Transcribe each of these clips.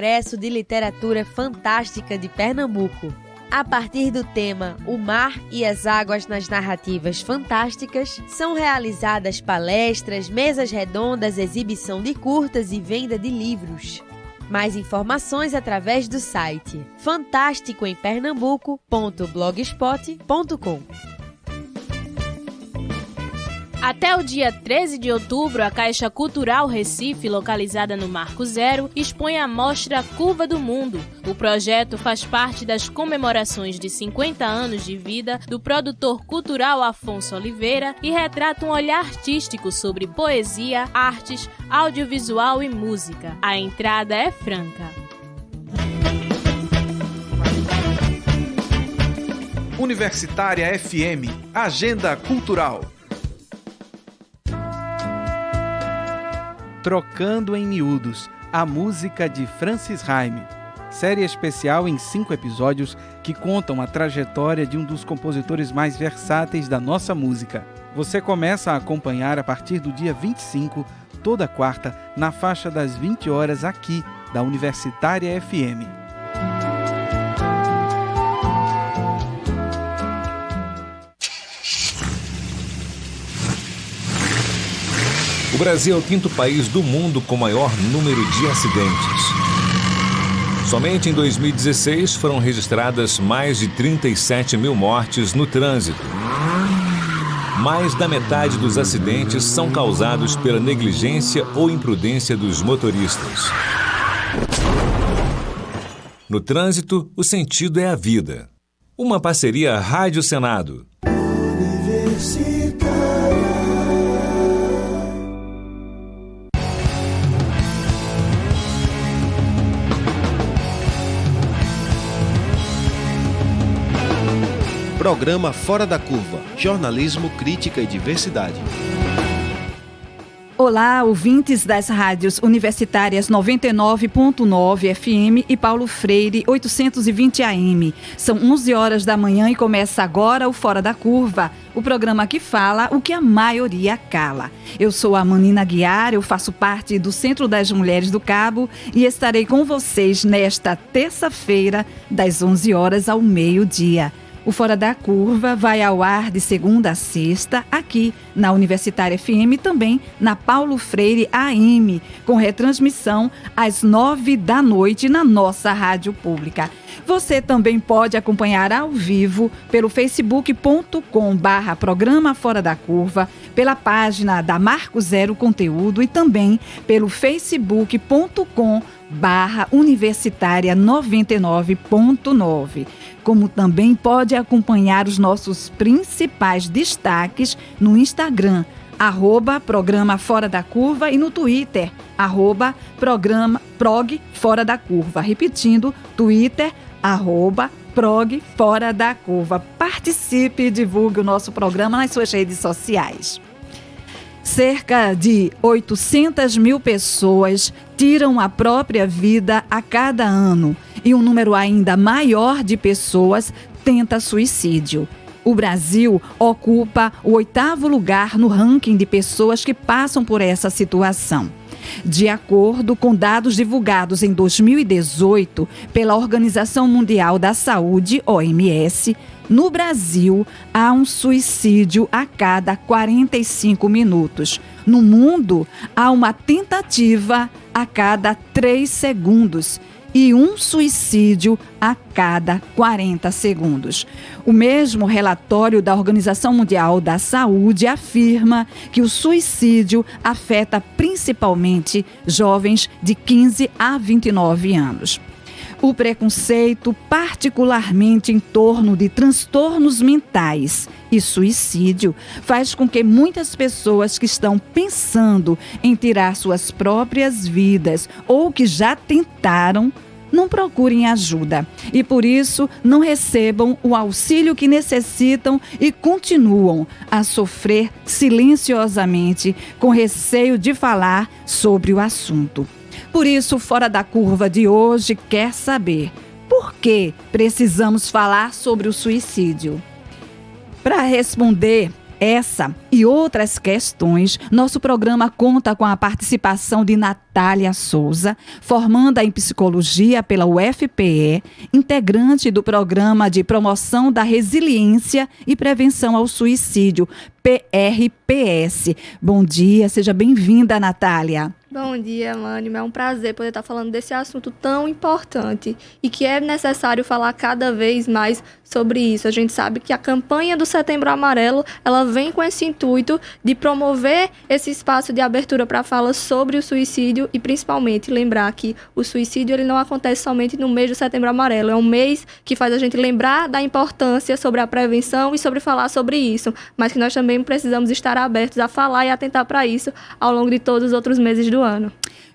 Congresso de Literatura Fantástica de Pernambuco. A partir do tema O Mar e as Águas nas Narrativas Fantásticas, são realizadas palestras, mesas redondas, exibição de curtas e venda de livros. Mais informações através do site fantasticoempernambuco.blogspot.com. Até o dia 13 de outubro, a Caixa Cultural Recife, localizada no Marco Zero, expõe a mostra Curva do Mundo. O projeto faz parte das comemorações de 50 anos de vida do produtor cultural Afonso Oliveira e retrata um olhar artístico sobre poesia, artes, audiovisual e música. A entrada é franca. Universitária FM, Agenda Cultural. Trocando em Miúdos, a música de Francis Raime. Série especial em 5 episódios que contam a trajetória de um dos compositores mais versáteis da nossa música. Você começa a acompanhar a partir do dia 25, toda quarta, na faixa das 20 horas aqui, da Universitária FM. O Brasil é o 5º país do mundo com maior número de acidentes. Somente em 2016 foram registradas mais de 37 mil mortes no trânsito. Mais da metade dos acidentes são causados pela negligência ou imprudência dos motoristas. No trânsito, o sentido é a vida. Uma parceria Rádio Senado. Programa Fora da Curva, jornalismo, crítica e diversidade. Olá, ouvintes das rádios universitárias 99.9 FM e Paulo Freire 820 AM. São 11 horas da manhã e começa agora o Fora da Curva, o programa que fala o que a maioria cala. Eu sou a Manina Guiar, eu faço parte do Centro das Mulheres do Cabo e estarei com vocês nesta terça-feira, das 11 horas ao meio-dia. O Fora da Curva vai ao ar de segunda a sexta, aqui na Universitária FM e também na Paulo Freire AM, com retransmissão às 9 da noite na nossa rádio pública. Você também pode acompanhar ao vivo pelo facebook.com/programa Fora da Curva, pela página da Marco Zero Conteúdo e também pelo facebook.com/Universitária 99.9. Como também pode acompanhar os nossos principais destaques no Instagram, @Programa Fora da Curva e no Twitter, @Prog Fora da Curva. Repetindo, Twitter, @Prog Fora da Curva. Participe e divulgue o nosso programa nas suas redes sociais. Cerca de 800 mil pessoas tiram a própria vida a cada ano e um número ainda maior de pessoas tenta suicídio. O Brasil ocupa o 8º lugar no ranking de pessoas que passam por essa situação. De acordo com dados divulgados em 2018 pela Organização Mundial da Saúde, OMS, no Brasil, há um suicídio a cada 45 minutos. No mundo, há uma tentativa a cada 3 segundos e um suicídio a cada 40 segundos. O mesmo relatório da Organização Mundial da Saúde afirma que o suicídio afeta principalmente jovens de 15 a 29 anos. O preconceito, particularmente em torno de transtornos mentais e suicídio, faz com que muitas pessoas que estão pensando em tirar suas próprias vidas ou que já tentaram, não procurem ajuda e, por isso, não recebam o auxílio que necessitam e continuam a sofrer silenciosamente, com receio de falar sobre o assunto. Por isso, o Fora da Curva de hoje quer saber por que precisamos falar sobre o suicídio. Para responder Essa e outras questões, nosso programa conta com a participação de Natália Souza, formanda em Psicologia pela UFPE, integrante do Programa de Promoção da Resiliência e Prevenção ao Suicídio, PRPS. Bom dia, seja bem-vinda, Natália. Bom dia, Mânio. É um prazer poder estar falando desse assunto tão importante e que é necessário falar cada vez mais sobre isso. A gente sabe que a campanha do Setembro Amarelo, ela vem com esse intuito de promover esse espaço de abertura para fala sobre o suicídio e principalmente lembrar que o suicídio ele não acontece somente no mês do Setembro Amarelo. É um mês que faz a gente lembrar da importância sobre a prevenção e sobre falar sobre isso, mas que nós também precisamos estar abertos a falar e atentar para isso ao longo de todos os outros meses do ano.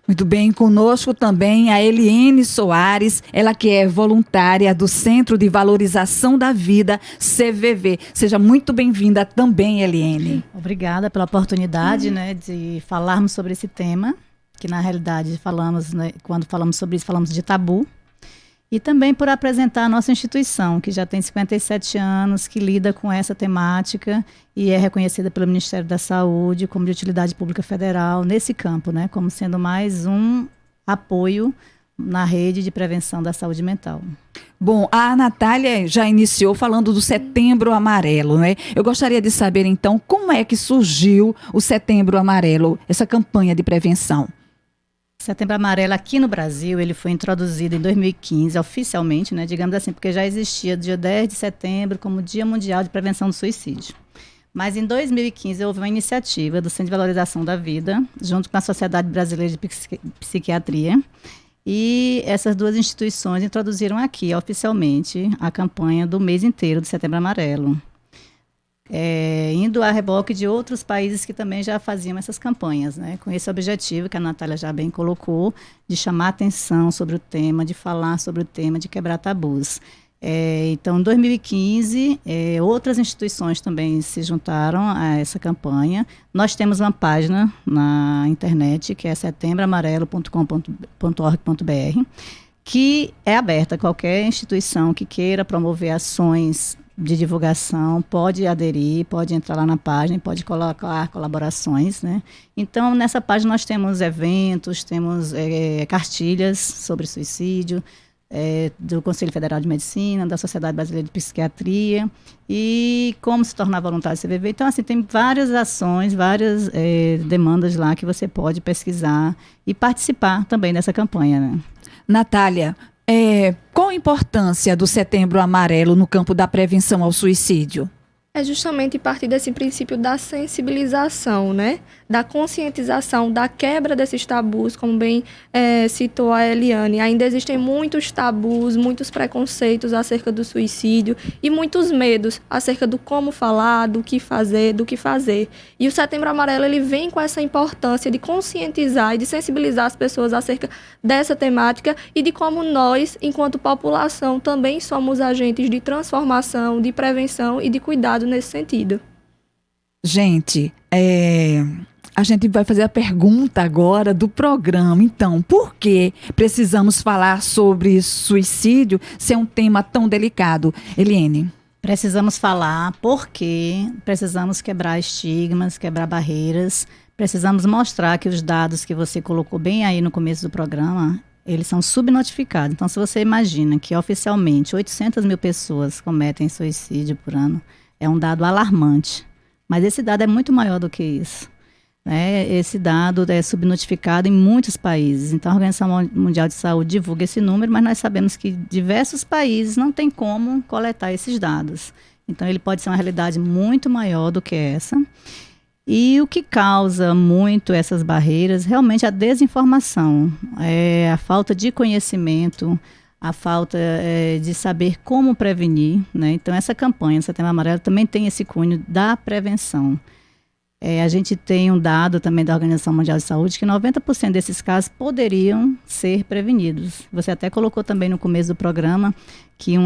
Muito bem, conosco também a Eliene Soares, ela que é voluntária do Centro de Valorização da Vida, CVV. Seja muito bem-vinda também, Eliene. Obrigada pela oportunidade, de falarmos sobre esse tema, que na realidade quando falamos sobre isso, falamos de tabu. E também por apresentar a nossa instituição, que já tem 57 anos, que lida com essa temática e é reconhecida pelo Ministério da Saúde como de utilidade pública federal nesse campo, como sendo mais um apoio na rede de prevenção da saúde mental. Bom, a Natália já iniciou falando do Setembro Amarelo, Eu gostaria de saber, então, como é que surgiu o Setembro Amarelo, essa campanha de prevenção? Setembro Amarelo aqui no Brasil, ele foi introduzido em 2015, oficialmente, digamos assim, porque já existia dia 10 de setembro como Dia Mundial de Prevenção do Suicídio. Mas em 2015 houve uma iniciativa do Centro de Valorização da Vida, junto com a Sociedade Brasileira de Psiquiatria, e essas duas instituições introduziram aqui, oficialmente, a campanha do mês inteiro do Setembro Amarelo. Indo a reboque de outros países que também já faziam essas campanhas, com esse objetivo que a Natália já bem colocou, de chamar atenção sobre o tema, de falar sobre o tema, de quebrar tabus. Então, em 2015, outras instituições também se juntaram a essa campanha. Nós temos uma página na internet, que é setembroamarelo.com.org.br, que é aberta a qualquer instituição que queira promover ações de divulgação, pode aderir, pode entrar lá na página, pode colocar colaborações, Então, nessa página nós temos eventos, temos cartilhas sobre suicídio, do Conselho Federal de Medicina, da Sociedade Brasileira de Psiquiatria e como se tornar voluntário do CVV. Então, assim, tem várias ações, várias demandas lá que você pode pesquisar e participar também dessa campanha, Natália, qual a importância do Setembro Amarelo no campo da prevenção ao suicídio? É justamente partir desse princípio da sensibilização, Da conscientização, da quebra desses tabus, como bem citou a Eliane. Ainda existem muitos tabus, muitos preconceitos acerca do suicídio e muitos medos acerca do como falar, do que fazer. E o Setembro Amarelo ele vem com essa importância de conscientizar e de sensibilizar as pessoas acerca dessa temática e de como nós, enquanto população, também somos agentes de transformação, de prevenção e de cuidado nesse sentido. Gente, a gente vai fazer a pergunta agora do programa. Então, por que precisamos falar sobre suicídio se é um tema tão delicado? Eliene? Precisamos falar porque precisamos quebrar estigmas, quebrar barreiras, precisamos mostrar que os dados que você colocou bem aí no começo do programa, eles são subnotificados. Então, se você imagina que oficialmente 800 mil pessoas cometem suicídio por ano, é um dado alarmante. Mas esse dado é muito maior do que isso. Esse dado é subnotificado em muitos países. Então, a Organização Mundial de Saúde divulga esse número, mas nós sabemos que diversos países não têm como coletar esses dados. Então, ele pode ser uma realidade muito maior do que essa. E o que causa muito essas barreiras, realmente a desinformação, a falta de conhecimento, a falta de saber como prevenir, Então, essa campanha, Setembro Amarelo, também tem esse cunho da prevenção. A gente tem um dado também da Organização Mundial de Saúde que 90% desses casos poderiam ser prevenidos. Você até colocou também no começo do programa que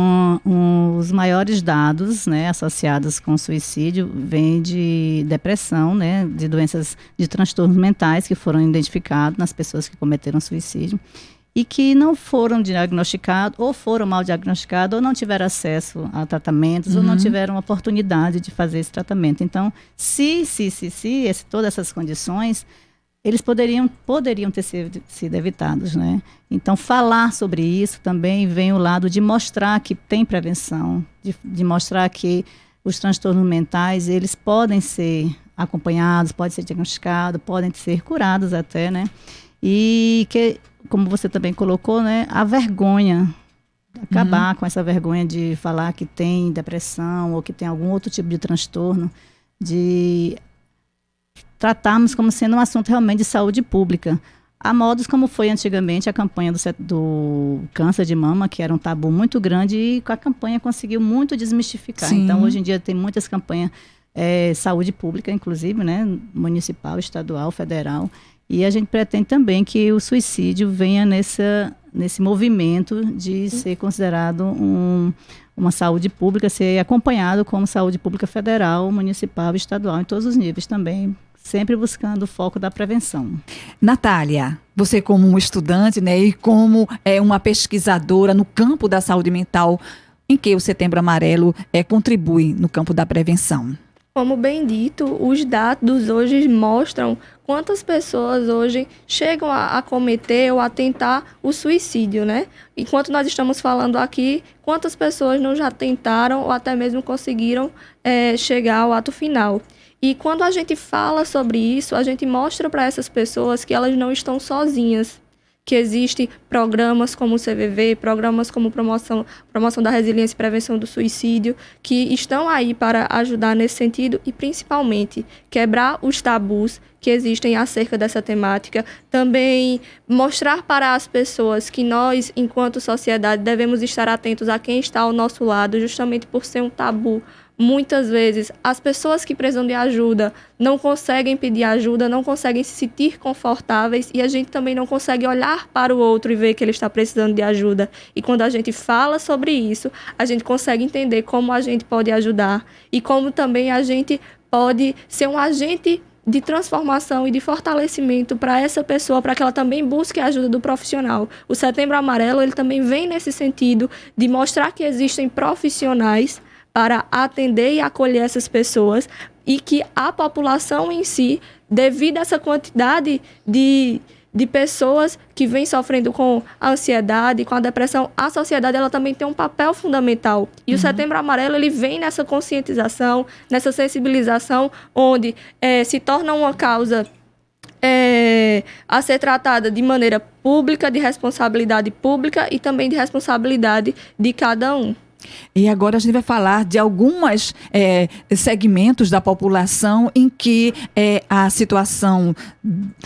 os maiores dados associados com suicídio vêm de depressão, de doenças, de transtornos mentais que foram identificados nas pessoas que cometeram suicídio. e que não foram diagnosticados, ou foram mal diagnosticados, ou não tiveram acesso a tratamentos, ou não tiveram oportunidade de fazer esse tratamento. Então, todas essas condições, eles poderiam ter sido evitados, né? Então, falar sobre isso também vem o lado de mostrar que tem prevenção, de mostrar que os transtornos mentais, eles podem ser acompanhados, podem ser diagnosticados, podem ser curados até, né? E que, como você também colocou, né, a vergonha, acabar com essa vergonha de falar que tem depressão ou que tem algum outro tipo de transtorno, de tratarmos como sendo um assunto realmente de saúde pública. Há modos como foi antigamente a campanha do câncer de mama, que era um tabu muito grande, e a campanha conseguiu muito desmistificar. Sim. Então, hoje em dia tem muitas campanhas saúde pública, inclusive, né, municipal, estadual, federal. E a gente pretende também que o suicídio venha nesse movimento de ser considerado uma saúde pública, ser acompanhado como saúde pública federal, municipal, estadual, em todos os níveis também, sempre buscando o foco da prevenção. Natália, você como uma estudante, né, e como uma pesquisadora no campo da saúde mental, em que o Setembro Amarelo contribui no campo da prevenção? Como bem dito, os dados hoje mostram quantas pessoas hoje chegam a cometer ou a tentar o suicídio, né? Enquanto nós estamos falando aqui, quantas pessoas não já tentaram ou até mesmo conseguiram chegar ao ato final. E quando a gente fala sobre isso, a gente mostra para essas pessoas que elas não estão sozinhas, que existem programas como o CVV, programas como promoção da resiliência e prevenção do suicídio, que estão aí para ajudar nesse sentido e, principalmente, quebrar os tabus que existem acerca dessa temática. Também mostrar para as pessoas que nós, enquanto sociedade, devemos estar atentos a quem está ao nosso lado, justamente por ser um tabu. Muitas vezes, as pessoas que precisam de ajuda não conseguem pedir ajuda, não conseguem se sentir confortáveis, e a gente também não consegue olhar para o outro e ver que ele está precisando de ajuda. E quando a gente fala sobre isso, a gente consegue entender como a gente pode ajudar e como também a gente pode ser um agente de transformação e de fortalecimento para essa pessoa, para que ela também busque a ajuda do profissional. O Setembro Amarelo, ele também vem nesse sentido de mostrar que existem profissionais para atender e acolher essas pessoas, e que a população em si, devido a essa quantidade de pessoas que vem sofrendo com a ansiedade, com a depressão, a sociedade ela também tem um papel fundamental. E o Setembro Amarelo, ele vem nessa conscientização, nessa sensibilização, onde se torna uma causa a ser tratada de maneira pública, de responsabilidade pública e também de responsabilidade de cada um. E agora a gente vai falar de alguns segmentos da população em que a situação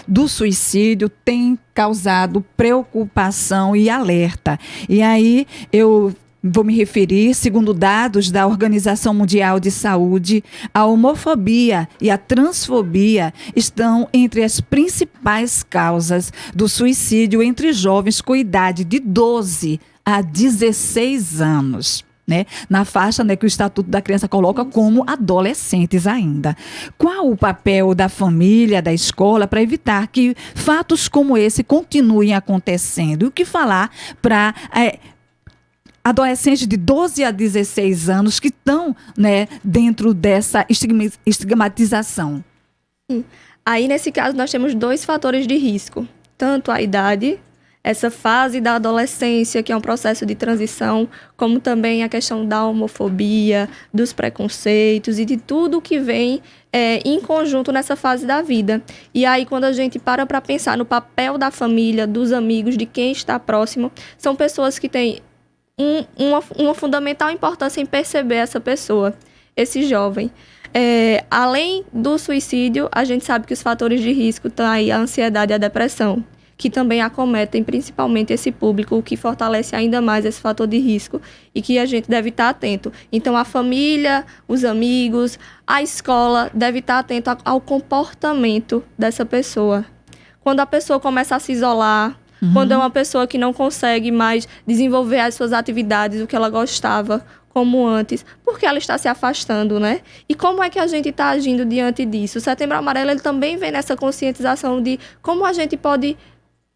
do suicídio tem causado preocupação e alerta. E aí eu vou me referir, segundo dados da Organização Mundial de Saúde, a homofobia e a transfobia estão entre as principais causas do suicídio entre jovens com idade de 12 a 16 anos. Né? Na faixa, né, que o Estatuto da Criança coloca como adolescentes ainda. Qual o papel da família, da escola, para evitar que fatos como esse continuem acontecendo? E o que falar para adolescentes de 12 a 16 anos que estão, né, dentro dessa estigmatização? Sim. Aí, nesse caso, nós temos 2 fatores de risco. Tanto a idade, essa fase da adolescência, que é um processo de transição, como também a questão da homofobia, dos preconceitos e de tudo que vem em conjunto nessa fase da vida. E aí, quando a gente para pensar no papel da família, dos amigos, de quem está próximo, são pessoas que têm uma fundamental importância em perceber essa pessoa, esse jovem. Além do suicídio, a gente sabe que os fatores de risco estão aí a ansiedade e a depressão, que também acometem principalmente esse público, o que fortalece ainda mais esse fator de risco e que a gente deve estar atento. Então, a família, os amigos, a escola deve estar atento ao comportamento dessa pessoa. Quando a pessoa começa a se isolar, quando é uma pessoa que não consegue mais desenvolver as suas atividades, o que ela gostava, como antes, porque ela está se afastando, né? E como é que a gente está agindo diante disso? O Setembro Amarelo, ele também vem nessa conscientização de como a gente pode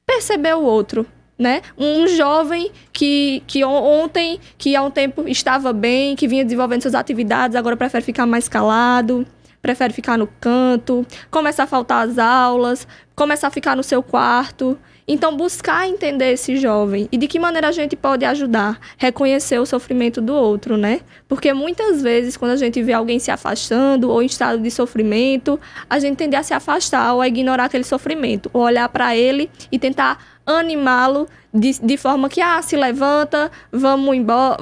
perceber o outro, né? Um jovem que ontem, que há um tempo estava bem, que vinha desenvolvendo suas atividades, agora prefere ficar mais calado, prefere ficar no canto, começa a faltar às aulas, começa a ficar no seu quarto. Então, buscar entender esse jovem e de que maneira a gente pode ajudar, reconhecer o sofrimento do outro, né? Porque muitas vezes, quando a gente vê alguém se afastando ou em estado de sofrimento, a gente tende a se afastar ou a ignorar aquele sofrimento, ou olhar para ele e tentar animá-lo de forma que, se levanta, vamos embora,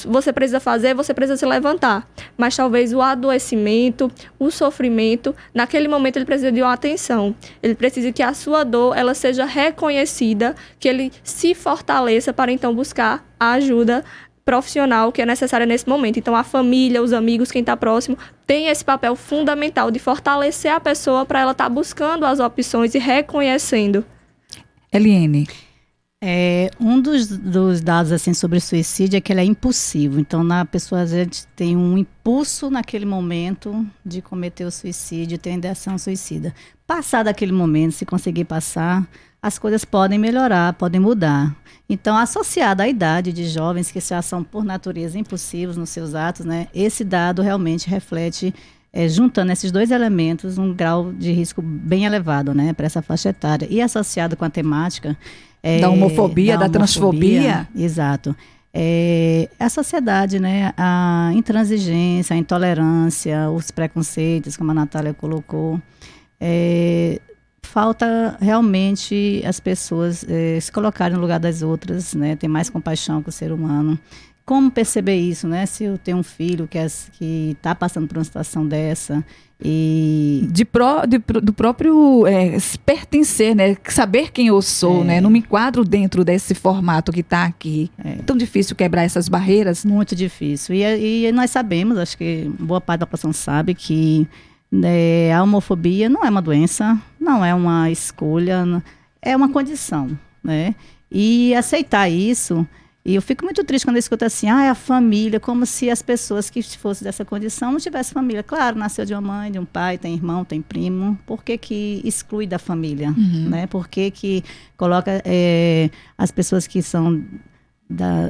você precisa fazer, você precisa se levantar. Mas talvez o adoecimento, o sofrimento, naquele momento ele precisa de uma atenção. Ele precisa que a sua dor, ela seja reconhecida, que ele se fortaleça para então buscar a ajuda profissional que é necessária nesse momento. Então, a família, os amigos, quem está próximo, tem esse papel fundamental de fortalecer a pessoa para ela estar buscando as opções e reconhecendo. Eliene. Um dos dados assim, sobre suicídio é que ele é impulsivo. Então, a pessoa às vezes tem um impulso naquele momento de cometer o suicídio, ter ideação suicida. Passado aquele momento, se conseguir passar, as coisas podem melhorar, podem mudar. Então, associado à idade de jovens que já são, por natureza, impulsivos nos seus atos, né, esse dado realmente reflete, juntando esses dois elementos, um grau de risco bem elevado, né, para essa faixa etária. E associado com a temática da homofobia, da transfobia. Exato. A sociedade, né, a intransigência, a intolerância, os preconceitos, como a Natália colocou, falta realmente as pessoas se colocarem no lugar das outras, né, ter mais compaixão com o ser humano. Como perceber isso, né? Se eu tenho um filho que está passando por uma situação dessa e... Do próprio pertencer, né? Saber quem eu sou, né? Não me enquadro dentro desse formato que está aqui. É tão difícil quebrar essas barreiras? Muito difícil. E nós sabemos, acho que boa parte da população sabe que a homofobia não é uma doença, não é uma escolha, é uma condição, né? E aceitar isso... E eu fico muito triste quando eu escuto assim, a família, como se as pessoas que fossem dessa condição não tivessem família. Claro, nasceu de uma mãe, de um pai, tem irmão, tem primo. Por que exclui da família? Uhum. Né? Por que coloca as pessoas que são da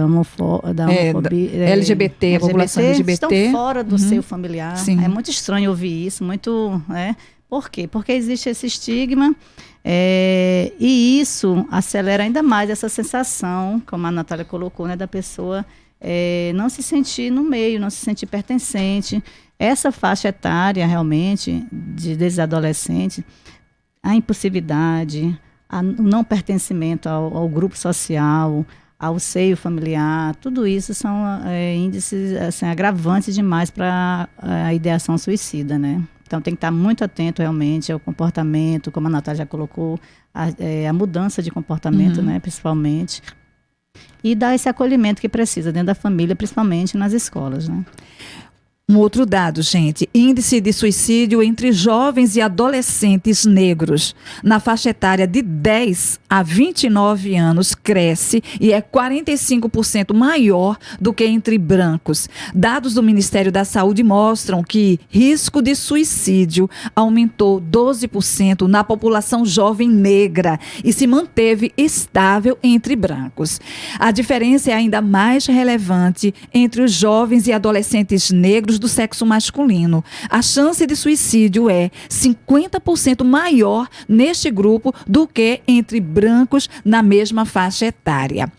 homofobia... LGBT, a população LGBT. Estão fora do seu familiar. Sim. É muito estranho ouvir isso, muito... Por quê? Porque existe esse estigma... e isso acelera ainda mais essa sensação, como a Natália colocou, né, da pessoa não se sentir no meio, não se sentir pertencente. Essa faixa etária, realmente, desses adolescentes, a impulsividade, o não pertencimento ao grupo social, ao seio familiar, tudo isso são índices assim, agravantes demais para a ideação suicida, né? Então, tem que estar muito atento, realmente, ao comportamento, como a Natália já colocou, a mudança de comportamento, né, principalmente. E dar esse acolhimento que precisa dentro da família, principalmente nas escolas, né? Um outro dado, gente, índice de suicídio entre jovens e adolescentes negros na faixa etária de 10 a 29 anos cresce e é 45% maior do que entre brancos. Dados do Ministério da Saúde mostram que risco de suicídio aumentou 12% na população jovem negra e se manteve estável entre brancos. A diferença é ainda mais relevante entre os jovens e adolescentes negros do sexo masculino. A chance de suicídio é 50% maior neste grupo do que entre brancos na mesma faixa etária.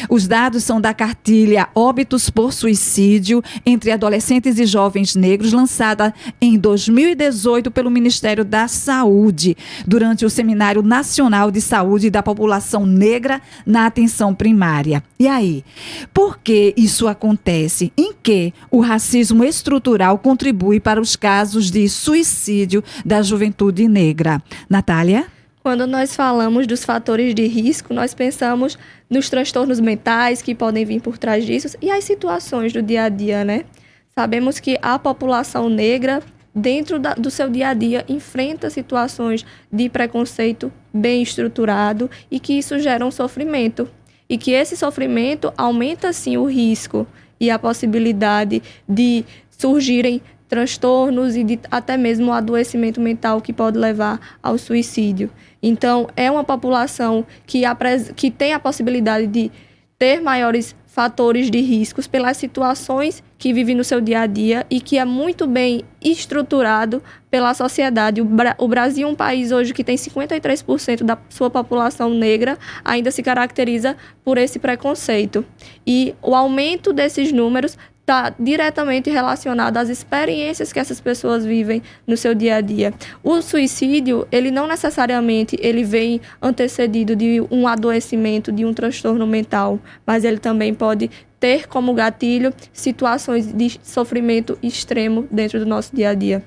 Os dados são da cartilha Óbitos por Suicídio entre Adolescentes e Jovens Negros, lançada em 2018 pelo Ministério da Saúde, durante o Seminário Nacional de Saúde da População Negra na Atenção Primária. E aí, por que isso acontece? Em que o racismo estrutural contribui para os casos de suicídio da juventude negra? Natália? Quando nós falamos dos fatores de risco, nós pensamos nos transtornos mentais que podem vir por trás disso e as situações do dia a dia, né? Sabemos que a população negra, dentro do seu dia a dia, enfrenta situações de preconceito bem estruturado e que isso gera um sofrimento. E que esse sofrimento aumenta, sim, o risco e a possibilidade de surgirem transtornos e até mesmo o adoecimento mental que pode levar ao suicídio. Então, é uma população que tem a possibilidade de ter maiores fatores de riscos pelas situações que vive no seu dia a dia e que é muito bem estruturado pela sociedade. O Brasil é um país hoje que tem 53% da sua população negra, ainda se caracteriza por esse preconceito. E o aumento desses números está diretamente relacionado às experiências que essas pessoas vivem no seu dia a dia. O suicídio, ele não necessariamente ele vem antecedido de um adoecimento, de um transtorno mental, mas ele também pode ter como gatilho situações de sofrimento extremo dentro do nosso dia a dia.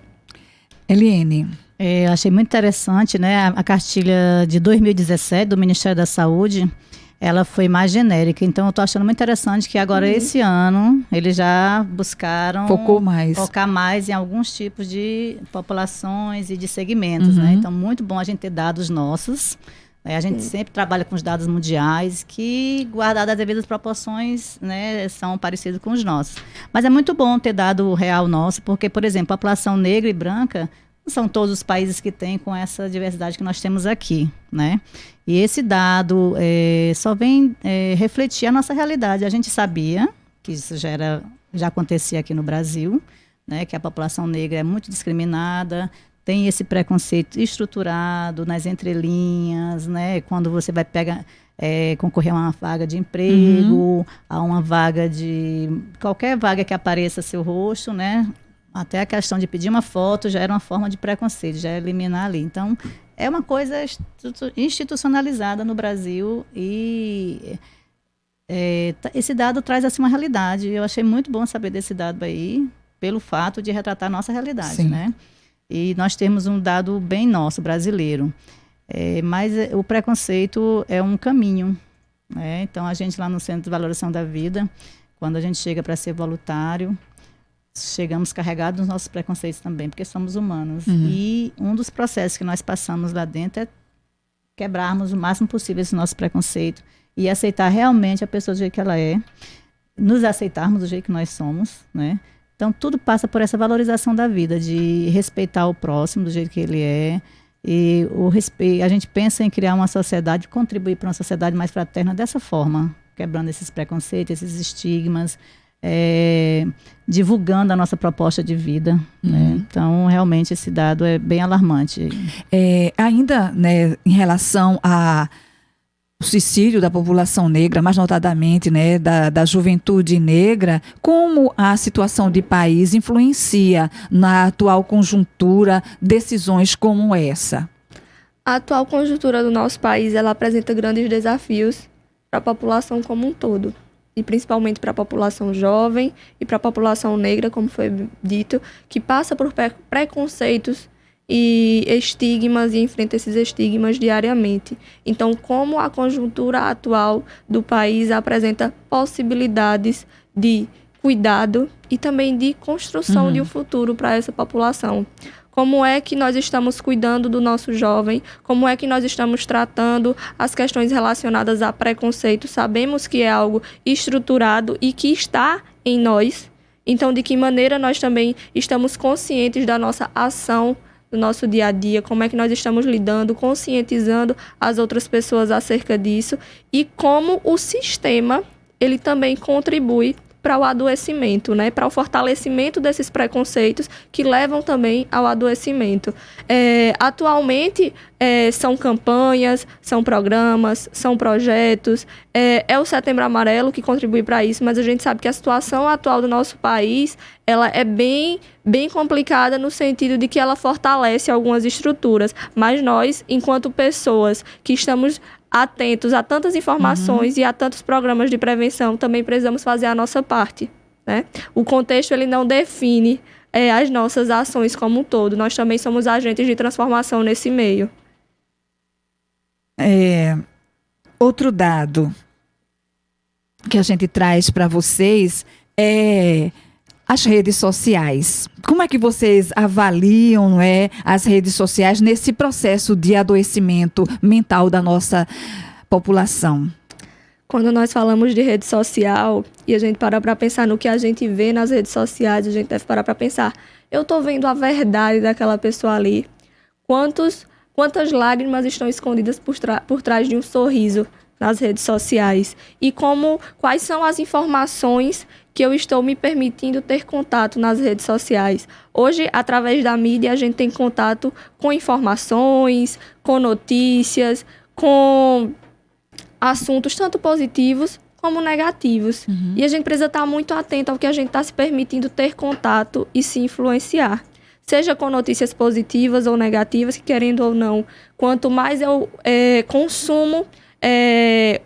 Eliene. Eu achei muito interessante, né, a cartilha de 2017 do Ministério da Saúde. Ela foi mais genérica, então eu estou achando muito interessante que agora esse ano eles já buscaram focar mais em alguns tipos de populações e de segmentos, né? Então muito bom a gente ter dados nossos. A gente sempre trabalha com os dados mundiais que, guardadas as devidas proporções, né, são parecidos com os nossos. Mas é muito bom ter dado real nosso, porque, por exemplo, a população negra e branca não são todos os países que têm com essa diversidade que nós temos aqui, né? E esse dado só vem refletir a nossa realidade. A gente sabia que isso já acontecia aqui no Brasil, né? Que a população negra é muito discriminada, tem esse preconceito estruturado nas entrelinhas, né? Quando você vai concorrer a uma vaga de emprego, a uma vaga de... qualquer vaga que apareça seu rosto, né? Até a questão de pedir uma foto já era uma forma de preconceito, já é eliminar ali. Então, é uma coisa institucionalizada no Brasil e esse dado traz assim uma realidade. Eu achei muito bom saber desse dado aí, pelo fato de retratar a nossa realidade, né? E nós temos um dado bem nosso, brasileiro. Mas o preconceito é um caminho, né? Então, a gente lá no Centro de Valorização da Vida, quando a gente chega para ser voluntário, chegamos carregados dos nossos preconceitos também, porque somos humanos. E um dos processos que nós passamos lá dentro é quebrarmos o máximo possível esse nosso preconceito e aceitar realmente a pessoa do jeito que ela é, nos aceitarmos do jeito que nós somos, né? Então, tudo passa por essa valorização da vida, de respeitar o próximo do jeito que ele é. E a gente pensa em criar uma sociedade, contribuir para uma sociedade mais fraterna dessa forma, quebrando esses preconceitos, esses estigmas, divulgando a nossa proposta de vida, né? Então realmente esse dado é bem alarmante. Ainda, né, em relação ao suicídio da população negra, mais notadamente, né, da juventude negra, como a situação de país influencia na atual conjuntura decisões como essa? A atual conjuntura do nosso país, ela apresenta grandes desafios para a população como um todo. E principalmente para a população jovem e para a população negra, como foi dito, que passa por preconceitos e estigmas e enfrenta esses estigmas diariamente. Então, como a conjuntura atual do país apresenta possibilidades de cuidado e também de construção de um futuro para essa população. Como é que nós estamos cuidando do nosso jovem? Como é que nós estamos tratando as questões relacionadas a preconceito? Sabemos que é algo estruturado e que está em nós. Então, de que maneira nós também estamos conscientes da nossa ação, do nosso dia a dia? Como é que nós estamos lidando, conscientizando as outras pessoas acerca disso? E como o sistema, ele também contribui para o adoecimento, né? Para o fortalecimento desses preconceitos que levam também ao adoecimento. Atualmente, são campanhas, são programas, são projetos, é o Setembro Amarelo que contribui para isso, mas a gente sabe que a situação atual do nosso país, ela é bem complicada no sentido de que ela fortalece algumas estruturas, mas nós, enquanto pessoas que estamos atentos a tantas informações e a tantos programas de prevenção, também precisamos fazer a nossa parte, né? O contexto, ele não define as nossas ações como um todo. Nós também somos agentes de transformação nesse meio. Outro dado que a gente traz para vocês é as redes sociais. Como é que vocês avaliam, não é, as redes sociais nesse processo de adoecimento mental da nossa população? Quando nós falamos de rede social e a gente para para pensar no que a gente vê nas redes sociais, a gente deve parar para pensar, eu estou vendo a verdade daquela pessoa ali. Quantas lágrimas estão escondidas por trás de um sorriso nas redes sociais? E quais são as informações que eu estou me permitindo ter contato nas redes sociais? Hoje, através da mídia, a gente tem contato com informações, com notícias, com assuntos tanto positivos como negativos. E a gente precisa estar muito atento ao que a gente está se permitindo ter contato e se influenciar. Seja com notícias positivas ou negativas, que querendo ou não, quanto mais eu consumo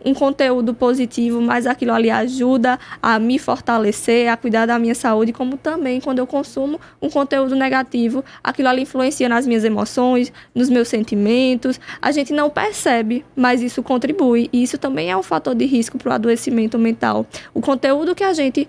um conteúdo positivo, mais aquilo ali ajuda a me fortalecer, a cuidar da minha saúde, como também quando eu consumo um conteúdo negativo, aquilo ali influencia nas minhas emoções, nos meus sentimentos. A gente não percebe, mas isso contribui, e isso também é um fator de risco para o adoecimento mental. O conteúdo que a gente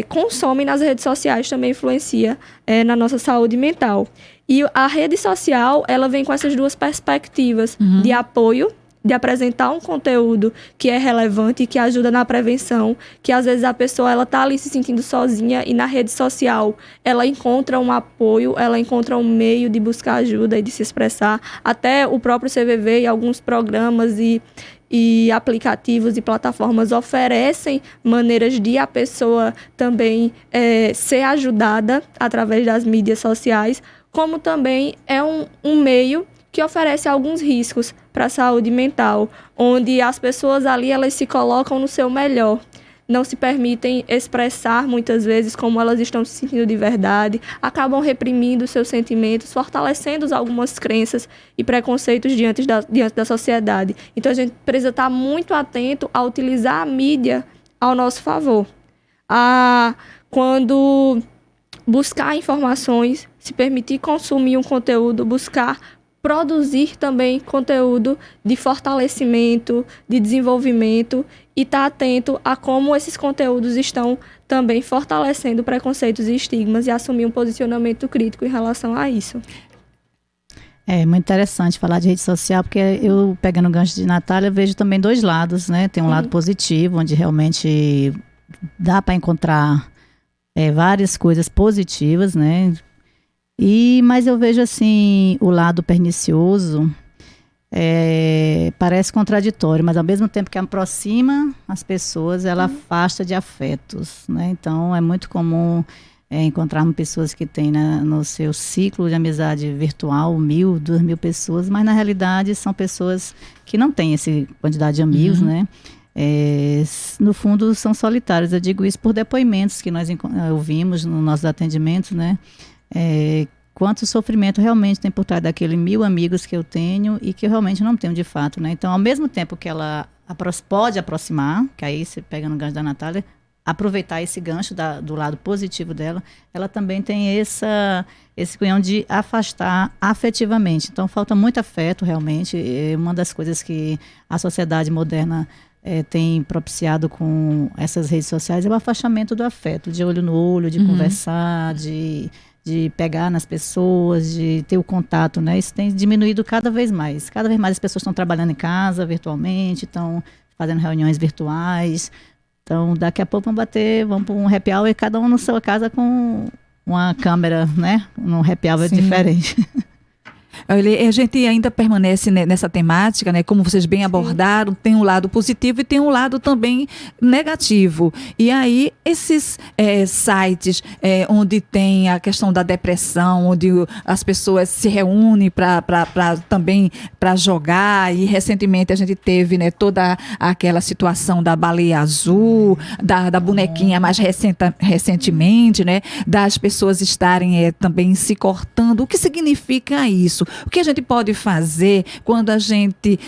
consome nas redes sociais também influencia na nossa saúde mental. E a rede social, ela vem com essas duas perspectivas de apoio, de apresentar um conteúdo que é relevante e que ajuda na prevenção, que às vezes a pessoa ela tá ali se sentindo sozinha e na rede social ela encontra um apoio, ela encontra um meio de buscar ajuda e de se expressar. Até o próprio CVV e alguns programas e aplicativos e plataformas oferecem maneiras de a pessoa também ser ajudada através das mídias sociais, como também é um meio que oferece alguns riscos para a saúde mental, onde as pessoas ali elas se colocam no seu melhor, não se permitem expressar muitas vezes como elas estão se sentindo de verdade, acabam reprimindo seus sentimentos, fortalecendo algumas crenças e preconceitos diante da sociedade. Então a gente precisa estar muito atento a utilizar a mídia ao nosso favor. Quando buscar informações, se permitir consumir um conteúdo, buscar produzir também conteúdo de fortalecimento, de desenvolvimento, e estar atento a como esses conteúdos estão também fortalecendo preconceitos e estigmas, e assumir um posicionamento crítico em relação a isso. É muito interessante falar de rede social, porque eu, pegando o gancho de Natália, vejo também dois lados, né? Tem um lado positivo, onde realmente dá para encontrar várias coisas positivas, né? Mas eu vejo assim, o lado pernicioso parece contraditório, mas ao mesmo tempo que aproxima as pessoas, ela afasta de afetos, né? Então é muito comum encontrarmos pessoas que têm no seu ciclo de amizade virtual 1.000, 2.000 pessoas, mas na realidade são pessoas que não têm essa quantidade de amigos, né? No fundo são solitários. Eu digo isso por depoimentos que nós ouvimos nos nossos atendimentos, né? Quanto sofrimento realmente tem por trás daquele 1.000 amigos que eu tenho e que eu realmente não tenho de fato, né? Então, ao mesmo tempo que ela pode aproximar, que aí você pega no gancho da Natália, aproveitar esse gancho do lado positivo dela, ela também tem esse cunhão de afastar afetivamente. Então, falta muito afeto realmente. Uma das coisas que a sociedade moderna tem propiciado com essas redes sociais é o afastamento do afeto, de olho no olho, de conversar, de pegar nas pessoas, de ter o contato, né? Isso tem diminuído cada vez mais. Cada vez mais as pessoas estão trabalhando em casa, virtualmente, estão fazendo reuniões virtuais. Então, daqui a pouco vamos para um happy hour, cada um na sua casa com uma câmera, né? Um happy hour diferente. A gente ainda permanece nessa temática, né? Como vocês bem abordaram, tem um lado positivo e tem um lado também negativo. E aí, esses sites onde tem a questão da depressão, onde as pessoas se reúnem também para jogar, e recentemente a gente teve, né, toda aquela situação da baleia azul, da bonequinha mais recentemente, né? Das pessoas estarem também se cortando. O que significa isso? O que a gente pode fazer quando a gente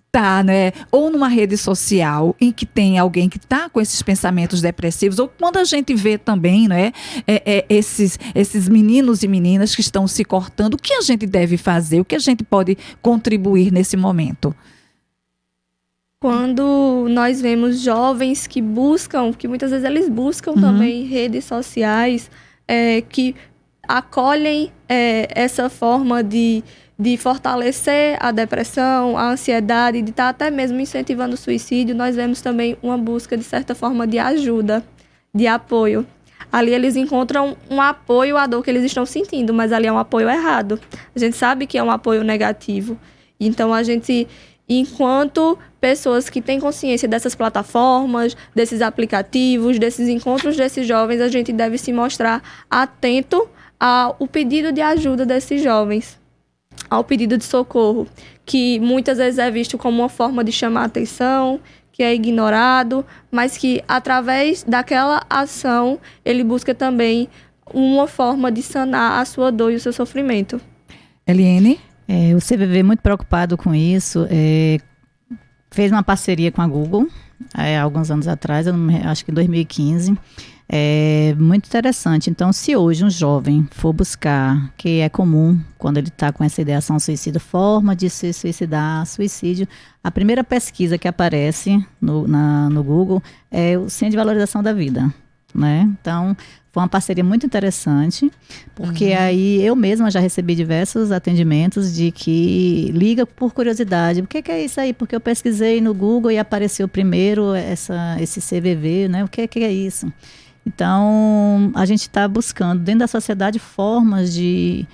está, né, ou numa rede social em que tem alguém que está com esses pensamentos depressivos, ou quando a gente vê também, né, esses meninos e meninas que estão se cortando, o que a gente deve fazer? O que a gente pode contribuir nesse momento? Quando nós vemos jovens que muitas vezes eles buscam também redes sociais que acolhem essa forma de de fortalecer a depressão, a ansiedade, de estar até mesmo incentivando o suicídio, nós vemos também uma busca, de certa forma, de ajuda, de apoio. Ali eles encontram um apoio à dor que eles estão sentindo, mas ali é um apoio errado. A gente sabe que é um apoio negativo. Então, a gente, enquanto pessoas que têm consciência dessas plataformas, desses aplicativos, desses encontros desses jovens, a gente deve se mostrar atento ao pedido de ajuda desses jovens, ao pedido de socorro, que muitas vezes é visto como uma forma de chamar atenção, que é ignorado, mas que através daquela ação ele busca também uma forma de sanar a sua dor e o seu sofrimento. Eliane? O CVV, muito preocupado com isso, fez uma parceria com a Google há alguns anos atrás, acho que em 2015. Muito interessante. Então, se hoje um jovem for buscar, que é comum quando ele está com essa ideação suicida, forma de se suicidar, suicídio, a primeira pesquisa que aparece no Google é o Centro de Valorização da Vida, né? Então, foi uma parceria muito interessante, porque aí eu mesma já recebi diversos atendimentos de que liga por curiosidade. O que é isso aí? Porque eu pesquisei no Google e apareceu primeiro esse CVV, né? O que é isso? Então, a gente está buscando, dentro da sociedade, formas de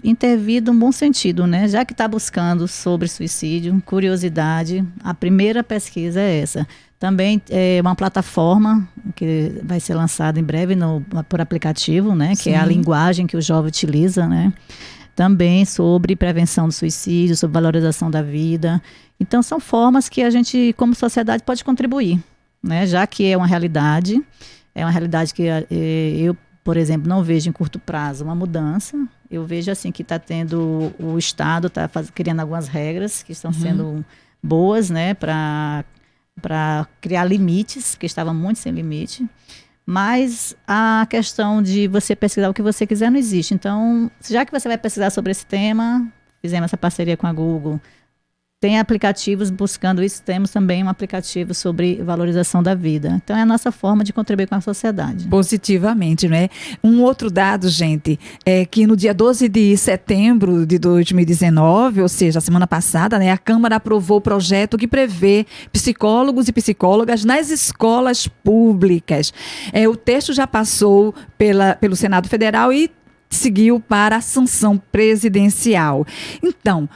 intervir de um bom sentido, né? Já que está buscando sobre suicídio, curiosidade, a primeira pesquisa é essa. Também é uma plataforma que vai ser lançada em breve por aplicativo, né? Que é a linguagem que o jovem utiliza, né? Também sobre prevenção do suicídio, sobre valorização da vida. Então, são formas que a gente, como sociedade, pode contribuir, né? Já que é uma realidade que eu, por exemplo, não vejo em curto prazo uma mudança. Eu vejo assim que está tendo, o Estado está criando algumas regras que estão sendo boas, né, para criar limites, que estavam muito sem limite. Mas a questão de você pesquisar o que você quiser não existe. Então, já que você vai pesquisar sobre esse tema, fizemos essa parceria com a Google. Tem aplicativos buscando isso, temos também um aplicativo sobre valorização da vida. Então, é a nossa forma de contribuir com a sociedade. Positivamente, né? Um outro dado, gente, é que no dia 12 de setembro de 2019, ou seja, a semana passada, né, a Câmara aprovou o projeto que prevê psicólogos e psicólogas nas escolas públicas. O texto já passou pelo Senado Federal e seguiu para a sanção presidencial. Então,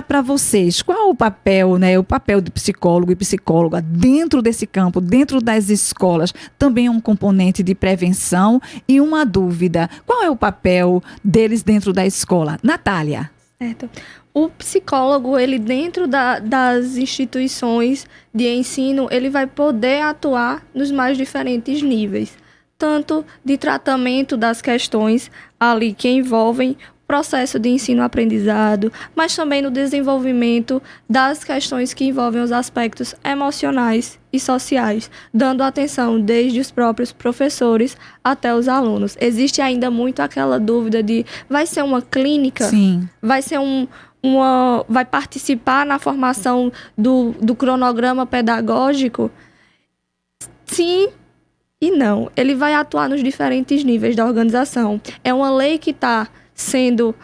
para vocês, qual o papel, né, o papel do psicólogo e psicóloga dentro desse campo, dentro das escolas? Também é um componente de prevenção. E uma dúvida, qual é o papel deles dentro da escola? Natália. Certo. O psicólogo, ele dentro das instituições de ensino, ele vai poder atuar nos mais diferentes níveis, tanto de tratamento das questões ali que envolvem processo de ensino-aprendizado, mas também no desenvolvimento das questões que envolvem os aspectos emocionais e sociais, dando atenção desde os próprios professores até os alunos. Existe ainda muito aquela dúvida de, vai ser uma clínica? Sim. Vai ser vai participar na formação do cronograma pedagógico? Sim e não. Ele vai atuar nos diferentes níveis da organização. É uma lei que está sendo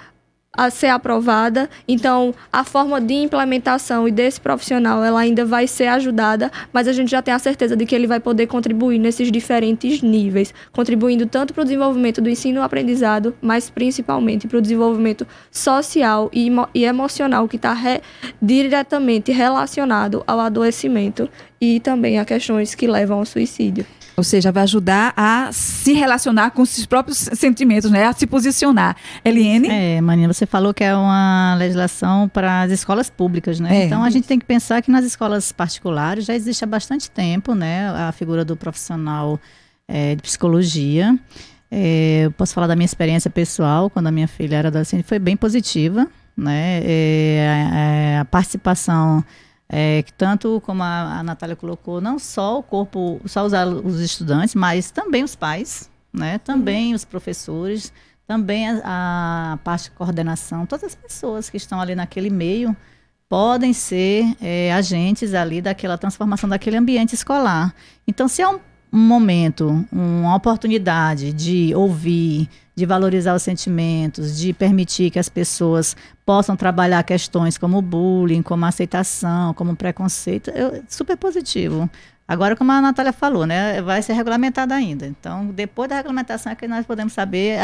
a ser aprovada, então a forma de implementação e desse profissional ela ainda vai ser ajudada, mas a gente já tem a certeza de que ele vai poder contribuir nesses diferentes níveis, contribuindo tanto para o desenvolvimento do ensino-aprendizado, mas principalmente para o desenvolvimento social e emocional, que está diretamente relacionado ao adoecimento e também a questões que levam ao suicídio. Ou seja, vai ajudar a se relacionar com os seus próprios sentimentos, né? A se posicionar. Eliane? Marina, você falou que é uma legislação para as escolas públicas, né? Então, a gente tem que pensar que nas escolas particulares já existe há bastante tempo, né? A figura do profissional de psicologia. Eu posso falar da minha experiência pessoal, quando a minha filha era adolescente, foi bem positiva, né? A participação... que tanto como a Natália colocou, não só o corpo, só os estudantes, mas também os pais, né? Também os professores, também a parte de coordenação, todas as pessoas que estão ali naquele meio podem ser agentes ali daquela transformação daquele ambiente escolar. Então, se é um momento, uma oportunidade de ouvir, de valorizar os sentimentos, de permitir que as pessoas possam trabalhar questões como bullying, como aceitação, como preconceito, super positivo. Agora, como a Natália falou, né, vai ser regulamentado ainda. Então, depois da regulamentação é que nós podemos saber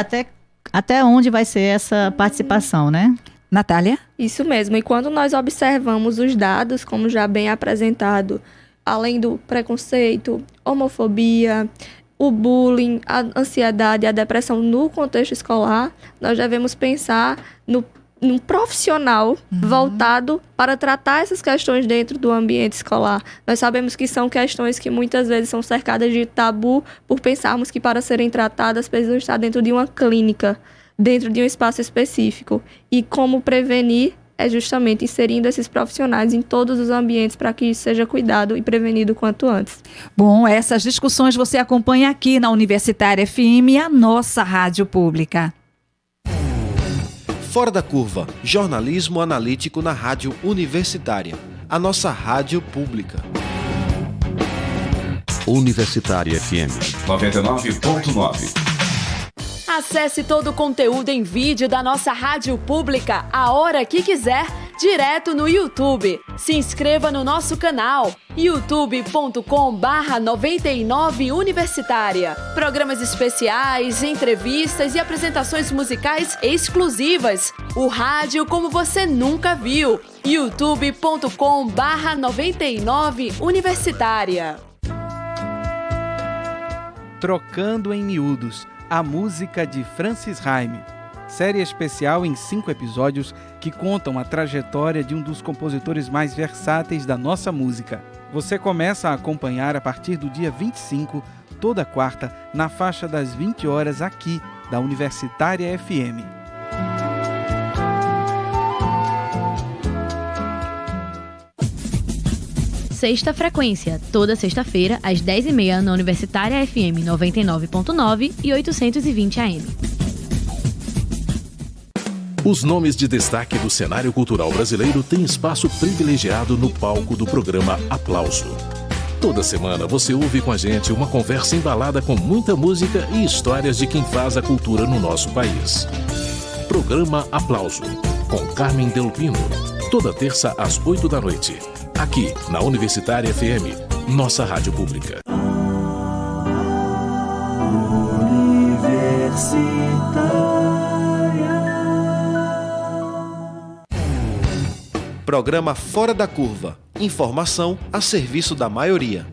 até onde vai ser essa participação, né? Natália? Isso mesmo. E quando nós observamos os dados, como já bem apresentado, além do preconceito, homofobia, o bullying, a ansiedade e a depressão no contexto escolar, nós devemos pensar num profissional voltado para tratar essas questões dentro do ambiente escolar. Nós sabemos que são questões que muitas vezes são cercadas de tabu por pensarmos que para serem tratadas precisam estar dentro de uma clínica, dentro de um espaço específico. E como prevenir é justamente inserindo esses profissionais em todos os ambientes para que isso seja cuidado e prevenido quanto antes. Bom, essas discussões você acompanha aqui na Universitária FM, a nossa rádio pública. Fora da Curva, jornalismo analítico na Rádio Universitária, a nossa rádio pública. Universitária FM 99.9. Acesse todo o conteúdo em vídeo da nossa rádio pública a hora que quiser, direto no YouTube. Se inscreva no nosso canal youtube.com/99 Universitária. Programas especiais, entrevistas e apresentações musicais exclusivas. O rádio como você nunca viu. youtube.com/99 Universitária. Trocando em Miúdos, a música de Francis Raime. Série especial em 5 episódios que contam a trajetória de um dos compositores mais versáteis da nossa música. Você começa a acompanhar a partir do dia 25, toda quarta, na faixa das 20 horas aqui, da Universitária FM. Sexta Frequência, toda sexta-feira, às 10h30, na Universitária FM 99.9 e 820 AM. Os nomes de destaque do cenário cultural brasileiro têm espaço privilegiado no palco do programa Aplauso. Toda semana você ouve com a gente uma conversa embalada com muita música e histórias de quem faz a cultura no nosso país. Programa Aplauso, com Carmen Delpino, toda terça às 8 da noite. Aqui, na Universitária FM, nossa rádio pública. Programa Fora da Curva. Informação a serviço da maioria.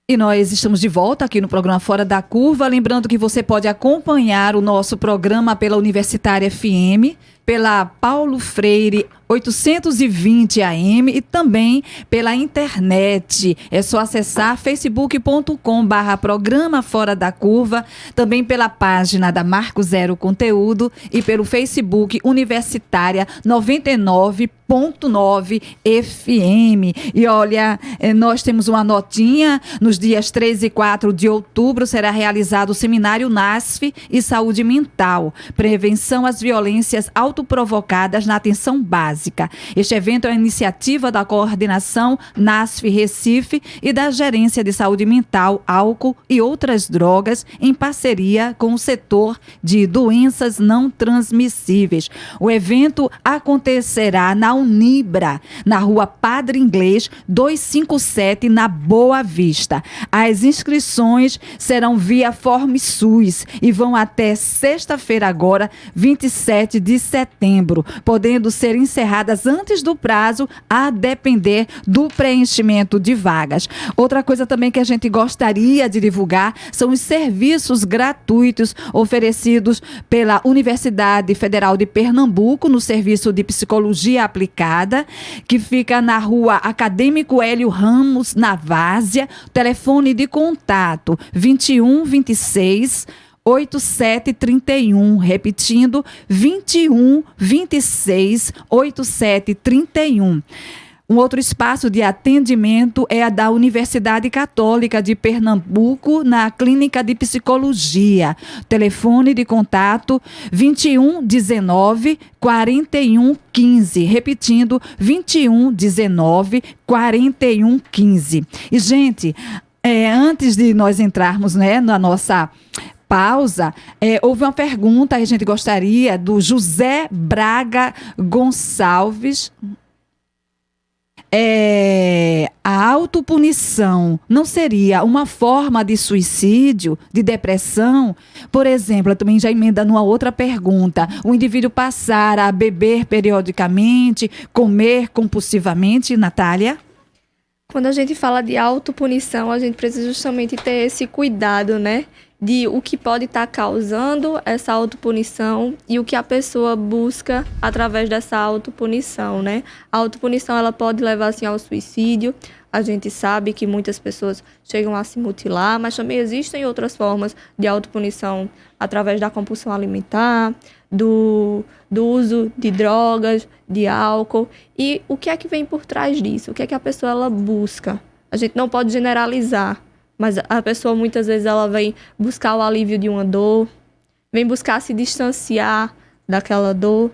E nós estamos de volta aqui no programa Fora da Curva. Lembrando que você pode acompanhar o nosso programa pela Universitária FM, pela Paulo Freire 820 AM e também pela internet. É só acessar facebook.com/programa Fora da Curva, também pela página da Marco Zero Conteúdo e pelo Facebook Universitária 99.9 FM. E olha, nós temos uma notinha, nos dias 13 e 4 de outubro será realizado o seminário NASF e Saúde Mental, Prevenção às Violências Autoprovocadas na Atenção Básica. Este evento é uma iniciativa da Coordenação NASF Recife e da Gerência de Saúde Mental, Álcool e Outras Drogas, em parceria com o setor de doenças não transmissíveis. O evento acontecerá na Unibra, na Rua Padre Inglês 257, na Boa Vista. As inscrições serão via FormSUS e vão até sexta-feira agora, 27 de setembro, podendo ser encerradas antes do prazo, a depender do preenchimento de vagas. Outra coisa também que a gente gostaria de divulgar são os serviços gratuitos oferecidos pela Universidade Federal de Pernambuco no serviço de Psicologia Aplicada, que fica na Rua Acadêmico Hélio Ramos, na Várzea. Telefone de contato 2126 8731, repetindo 21 26 8731. Um outro espaço de atendimento é a da Universidade Católica de Pernambuco, na Clínica de Psicologia. Telefone de contato 21 19 41 15. Repetindo, 21 19 41 15. E, gente, antes de nós entrarmos, né, na nossa pausa, houve uma pergunta que a gente gostaria do José Braga Gonçalves. A autopunição não seria uma forma de suicídio, de depressão? Por exemplo, eu também já emenda numa outra pergunta, o indivíduo passar a beber periodicamente, comer compulsivamente, Natália? Quando a gente fala de autopunição, a gente precisa justamente ter esse cuidado, né? De o que pode estar causando essa autopunição e o que a pessoa busca através dessa autopunição, né? A autopunição, ela pode levar, assim, ao suicídio. A gente sabe que muitas pessoas chegam a se mutilar, mas também existem outras formas de autopunição através da compulsão alimentar, do uso de drogas, de álcool. E o que é que vem por trás disso? O que é que a pessoa ela busca? A gente não pode generalizar, mas a pessoa muitas vezes ela vem buscar o alívio de uma dor, vem buscar se distanciar daquela dor,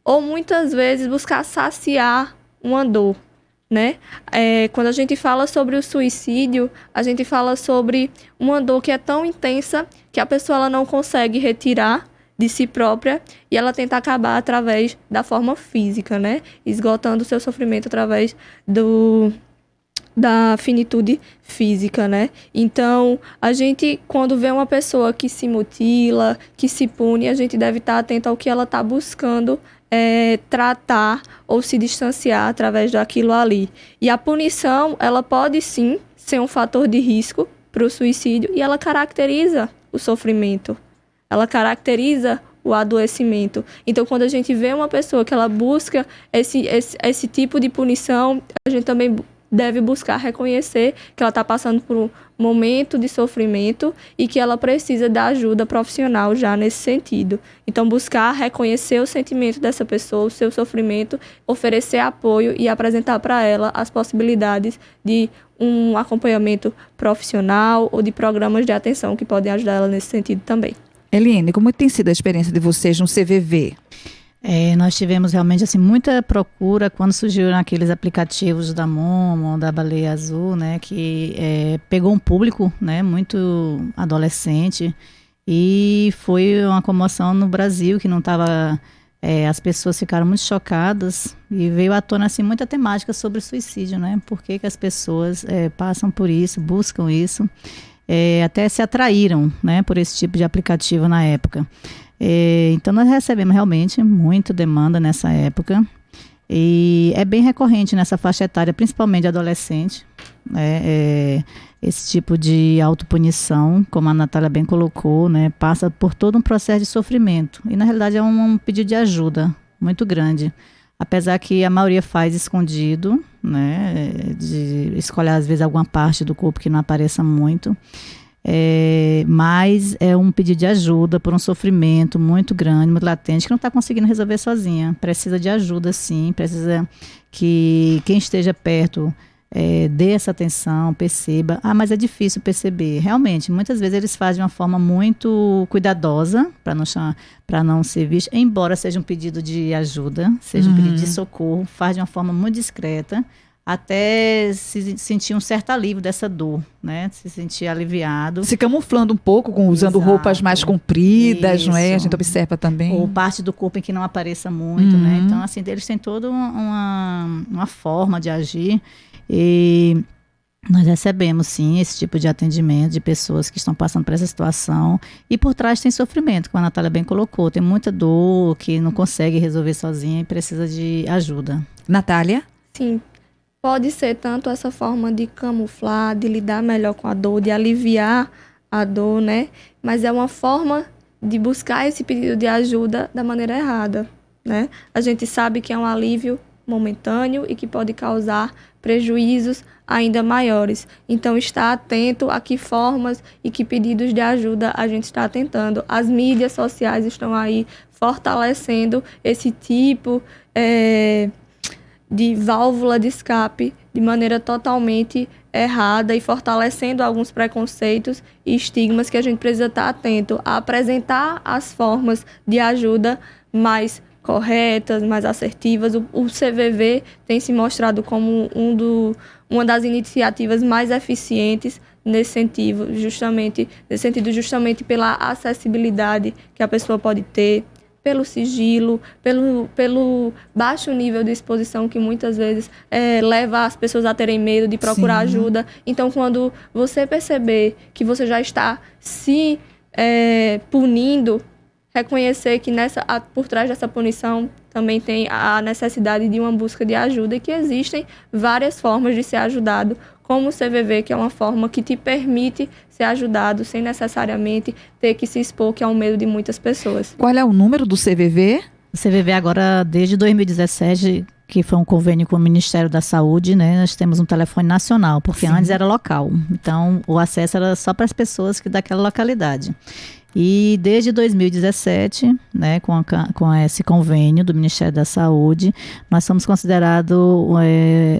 ou muitas vezes buscar saciar uma dor, né? Quando a gente fala sobre o suicídio, a gente fala sobre uma dor que é tão intensa que a pessoa ela não consegue retirar de si própria e ela tenta acabar através da forma física, né? Esgotando o seu sofrimento através da finitude física, né? Então, a gente, quando vê uma pessoa que se mutila, que se pune, a gente deve estar atento ao que ela está buscando tratar ou se distanciar através daquilo ali. E a punição, ela pode sim ser um fator de risco para o suicídio e ela caracteriza o sofrimento, ela caracteriza o adoecimento. Então, quando a gente vê uma pessoa que ela busca esse tipo de punição, a gente também deve buscar reconhecer que ela está passando por um momento de sofrimento e que ela precisa da ajuda profissional já nesse sentido. Então, buscar reconhecer o sentimento dessa pessoa, o seu sofrimento, oferecer apoio e apresentar para ela as possibilidades de um acompanhamento profissional ou de programas de atenção que podem ajudar ela nesse sentido também. Eliane, como tem sido a experiência de vocês no CVV? Nós tivemos realmente assim, muita procura quando surgiram aqueles aplicativos da Momo, da Baleia Azul, né, que pegou um público, né, muito adolescente, e foi uma comoção no Brasil que não estava... as pessoas ficaram muito chocadas e veio à tona assim, muita temática sobre suicídio, né, por que as pessoas passam por isso, buscam isso, até se atraíram, né, por esse tipo de aplicativo na época. Então nós recebemos realmente muita demanda nessa época e é bem recorrente nessa faixa etária, principalmente adolescente, esse tipo de autopunição, como a Natália bem colocou, né, passa por todo um processo de sofrimento e na realidade é um pedido de ajuda muito grande, apesar que a maioria faz escondido, né, de escolher às vezes alguma parte do corpo que não apareça muito. Mas é um pedido de ajuda por um sofrimento muito grande, muito latente, que não está conseguindo resolver sozinha. Precisa de ajuda, sim. Precisa que quem esteja perto dê essa atenção, perceba. Mas é difícil perceber. Realmente, muitas vezes eles fazem de uma forma muito cuidadosa, para não ser visto, embora seja um pedido de ajuda, seja um pedido de socorro, faz de uma forma muito discreta, até se sentir um certo alívio dessa dor, né? Se sentir aliviado. Se camuflando um pouco, usando Exato. roupas mais compridas, Isso. não é? A gente observa também. Ou parte do corpo em que não apareça muito, né? Então, assim, eles têm toda uma forma de agir e nós recebemos, sim, esse tipo de atendimento de pessoas que estão passando por essa situação e por trás tem sofrimento, como a Natália bem colocou, tem muita dor que não consegue resolver sozinha e precisa de ajuda. Natália? Sim. Pode ser tanto essa forma de camuflar, de lidar melhor com a dor, de aliviar a dor, né? Mas é uma forma de buscar esse pedido de ajuda da maneira errada, né? A gente sabe que é um alívio momentâneo e que pode causar prejuízos ainda maiores. Então, estar atento a que formas e que pedidos de ajuda a gente está tentando. As mídias sociais estão aí fortalecendo esse tipo de válvula de escape de maneira totalmente errada e fortalecendo alguns preconceitos e estigmas que a gente precisa estar atento a apresentar as formas de ajuda mais corretas, mais assertivas. O CVV tem se mostrado como uma das iniciativas mais eficientes nesse sentido, justamente pela acessibilidade que a pessoa pode ter, pelo sigilo, pelo baixo nível de exposição que muitas vezes leva as pessoas a terem medo de procurar ajuda. Então, quando você perceber que você já está se punindo, reconhecer que por trás dessa punição também tem a necessidade de uma busca de ajuda e que existem várias formas de ser ajudado, como o CVV, que é uma forma que te permite ser ajudado sem necessariamente ter que se expor, que é o medo de muitas pessoas. Qual é o número do CVV? O CVV agora, desde 2017, que foi um convênio com o Ministério da Saúde, né, nós temos um telefone nacional, porque antes era local. Então, o acesso era só para as pessoas daquela localidade. E desde 2017, né, com esse convênio do Ministério da Saúde, nós somos considerados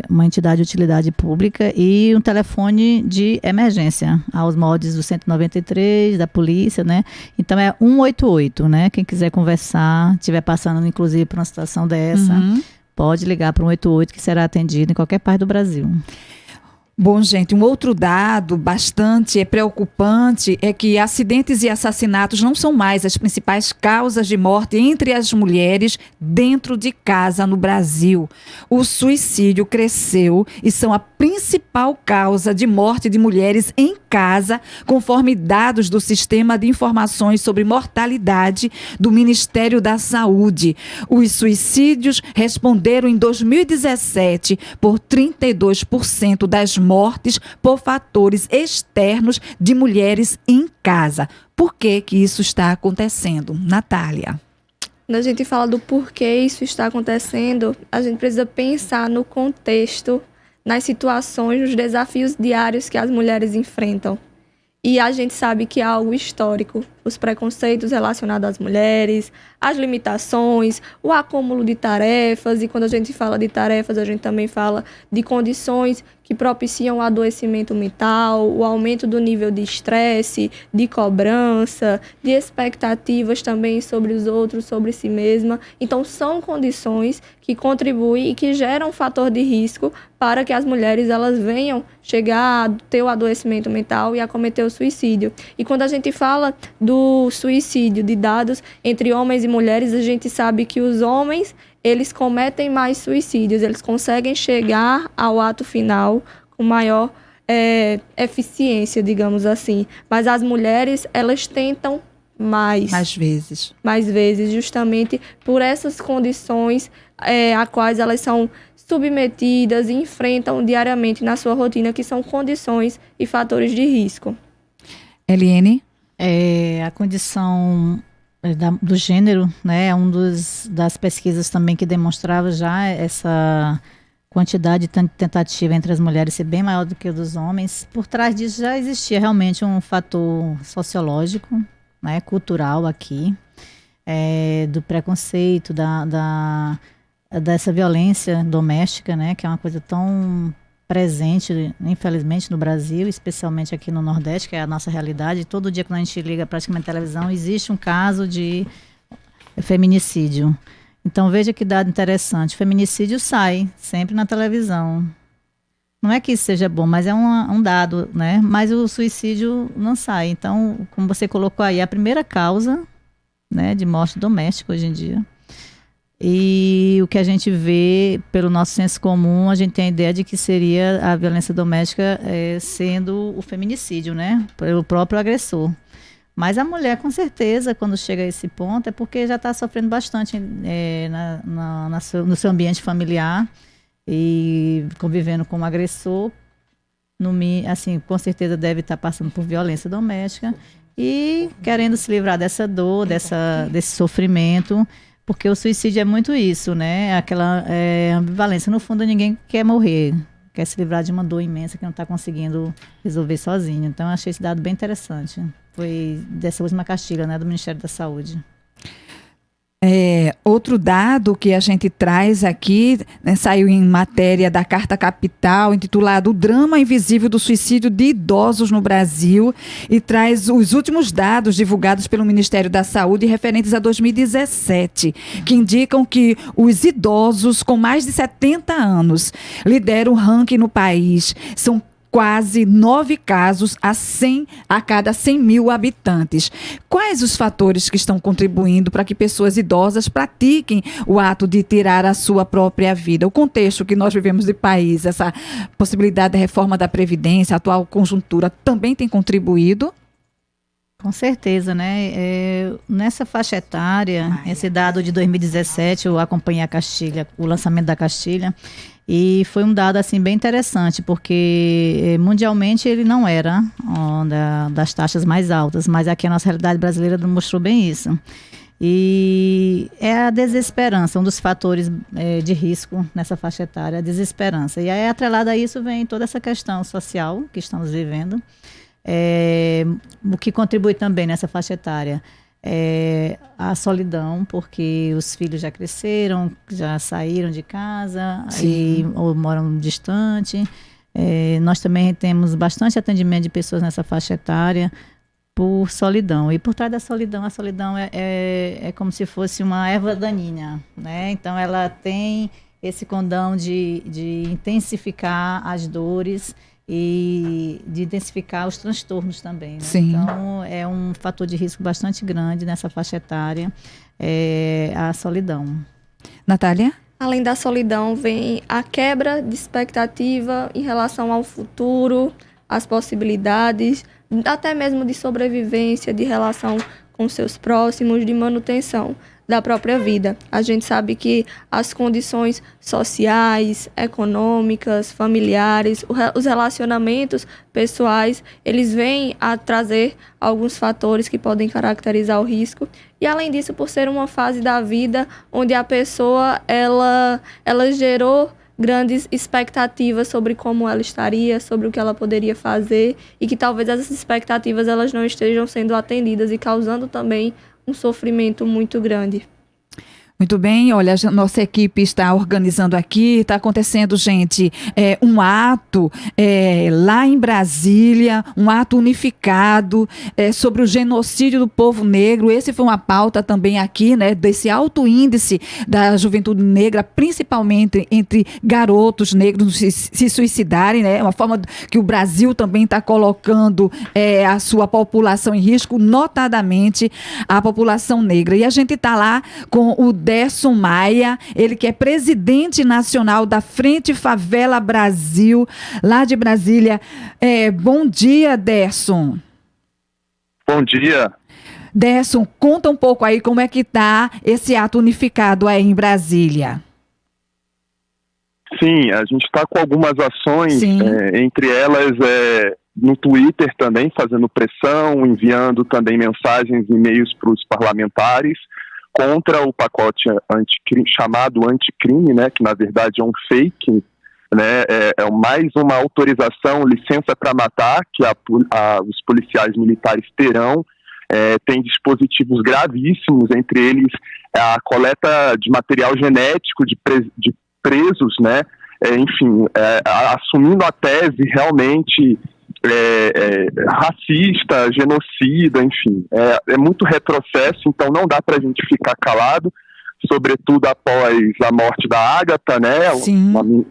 uma entidade de utilidade pública e um telefone de emergência, aos moldes do 193, da polícia, né? Então é 188, né? Quem quiser conversar, estiver passando inclusive por uma situação dessa, pode ligar para o 188 que será atendido em qualquer parte do Brasil. Bom, gente, um outro dado bastante preocupante é que acidentes e assassinatos não são mais as principais causas de morte entre as mulheres dentro de casa no Brasil. O suicídio cresceu e são a principal causa de morte de mulheres em casa, conforme dados do Sistema de Informações sobre Mortalidade do Ministério da Saúde. Os suicídios responderam em 2017 por 32% das mortes por fatores externos de mulheres em casa. Por que isso está acontecendo? Natália. Quando a gente fala do porquê isso está acontecendo, a gente precisa pensar no contexto, nas situações, nos desafios diários que as mulheres enfrentam. E a gente sabe que é algo histórico. Os preconceitos relacionados às mulheres, as limitações, o acúmulo de tarefas. E quando a gente fala de tarefas, a gente também fala de condições que propiciam o adoecimento mental, o aumento do nível de estresse, de cobrança, de expectativas também sobre os outros, sobre si mesma. Então, são condições que contribuem e que geram um fator de risco para que as mulheres elas venham chegar a ter o adoecimento mental e a cometer o suicídio. E quando a gente fala do suicídio, de dados entre homens e mulheres, a gente sabe que os homens, eles cometem mais suicídios, eles conseguem chegar ao ato final com maior eficiência, digamos assim. Mas as mulheres, elas tentam mais vezes, justamente por essas condições a quais elas são submetidas e enfrentam diariamente na sua rotina, que são condições e fatores de risco. Eliene? A condição do gênero, né, é das pesquisas também que demonstrava já essa quantidade de tentativa entre as mulheres ser bem maior do que o dos homens. Por trás disso já existia realmente um fator sociológico, né, cultural aqui, do preconceito, dessa violência doméstica, né, que é uma coisa tão presente, infelizmente, no Brasil, especialmente aqui no Nordeste, que é a nossa realidade. Todo dia, quando a gente liga praticamente a televisão, existe um caso de feminicídio. Então, veja que dado interessante. O feminicídio sai sempre na televisão. Não é que isso seja bom, mas é um dado, né? Mas o suicídio não sai. Então, como você colocou aí, a primeira causa, né, de morte doméstica hoje em dia. E o que a gente vê, pelo nosso senso comum, a gente tem a ideia de que seria a violência doméstica sendo o feminicídio, né? Pelo próprio agressor. Mas a mulher, com certeza, quando chega a esse ponto, é porque já está sofrendo bastante no seu ambiente familiar e convivendo com um agressor. Assim, com certeza deve estar passando por violência doméstica e querendo se livrar dessa dor, desse sofrimento. Porque o suicídio é muito isso, né? Aquela ambivalência. No fundo, ninguém quer morrer, quer se livrar de uma dor imensa que não está conseguindo resolver sozinho. Então, eu achei esse dado bem interessante. Foi dessa última cartilha, né, do Ministério da Saúde. Outro dado que a gente traz aqui, né, saiu em matéria da Carta Capital, intitulado O Drama Invisível do Suicídio de Idosos no Brasil, e traz os últimos dados divulgados pelo Ministério da Saúde referentes a 2017, que indicam que os idosos com mais de 70 anos lideram o ranking no país. São quase 9 casos a cada 100 mil habitantes. Quais os fatores que estão contribuindo para que pessoas idosas pratiquem o ato de tirar a sua própria vida? O contexto que nós vivemos de país, essa possibilidade de reforma da Previdência, a atual conjuntura, também tem contribuído? Com certeza, né? Nessa faixa etária, esse dado de 2017, eu acompanhei a Castilha, o lançamento da Castilha, e foi um dado assim bem interessante, porque mundialmente ele não era das taxas mais altas, mas aqui a nossa realidade brasileira mostrou bem isso. E é a desesperança, um dos fatores de risco nessa faixa etária, a desesperança. E aí, atrelado a isso, vem toda essa questão social que estamos vivendo. O que contribui também nessa faixa etária é a solidão, porque os filhos já cresceram, já saíram de casa ou moram distante. Nós também temos bastante atendimento de pessoas nessa faixa etária por solidão. E por trás da solidão, a solidão é como se fosse uma erva daninha, né? Então ela tem esse condão de intensificar as dores e de intensificar os transtornos também, né? Então é um fator de risco bastante grande nessa faixa etária, a solidão. Natália? Além da solidão, vem a quebra de expectativa em relação ao futuro, as possibilidades, até mesmo de sobrevivência, de relação com seus próximos, de manutenção da própria vida. A gente sabe que as condições sociais, econômicas, familiares, os relacionamentos pessoais, eles vêm a trazer alguns fatores que podem caracterizar o risco. E além disso, por ser uma fase da vida onde a pessoa ela gerou grandes expectativas sobre como ela estaria, sobre o que ela poderia fazer, e que talvez essas expectativas elas não estejam sendo atendidas e causando também um sofrimento muito grande. Muito bem, olha, a nossa equipe está organizando aqui, está acontecendo, gente, um ato lá em Brasília, um ato unificado sobre o genocídio do povo negro. Esse foi uma pauta também aqui, né, desse alto índice da juventude negra, principalmente entre garotos negros se suicidarem, né, uma forma que o Brasil também está colocando a sua população em risco, notadamente a população negra. E a gente está lá com o Derson Maia, ele que é presidente nacional da Frente Favela Brasil, lá de Brasília. Bom dia, Derson. Bom dia. Derson, conta um pouco aí como é que está esse ato unificado aí em Brasília. Sim, a gente está com algumas ações, entre elas no Twitter também, fazendo pressão, enviando também mensagens e e-mails para os parlamentares, contra o pacote chamado anticrime, né, que na verdade é um fake, né, é mais uma autorização, licença para matar, que os policiais militares terão. Tem dispositivos gravíssimos, entre eles a coleta de material genético de presos, né, enfim, assumindo a tese realmente racista, genocida, enfim, é muito retrocesso, então não dá para a gente ficar calado, sobretudo após a morte da Ágata, né,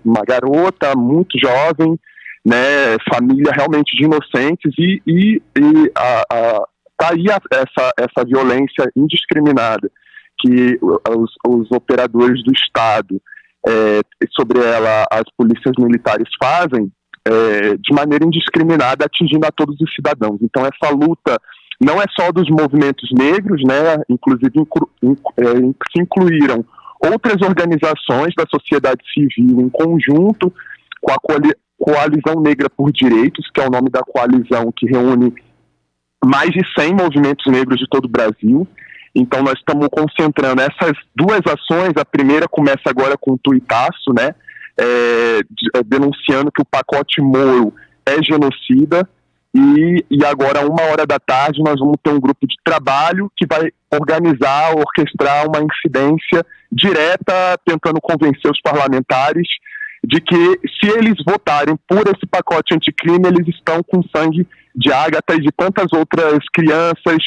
uma garota muito jovem, né, família realmente de inocentes, e tá aí essa violência indiscriminada que os operadores do Estado, sobre ela as polícias militares fazem, de maneira indiscriminada, atingindo a todos os cidadãos. Então essa luta não é só dos movimentos negros, né? Inclusive se incluíram outras organizações da sociedade civil em conjunto com a Coalizão Negra por Direitos, que é o nome da coalizão que reúne mais de 100 movimentos negros de todo o Brasil. Então nós estamos concentrando essas duas ações. A primeira começa agora com um tuitaço, né? Denunciando que o pacote Moro é genocida, E agora, 13h, nós vamos ter um grupo de trabalho que vai organizar, orquestrar uma incidência direta, tentando convencer os parlamentares de que, se eles votarem por esse pacote anticrime, eles estão com sangue de Ágata e de tantas outras crianças,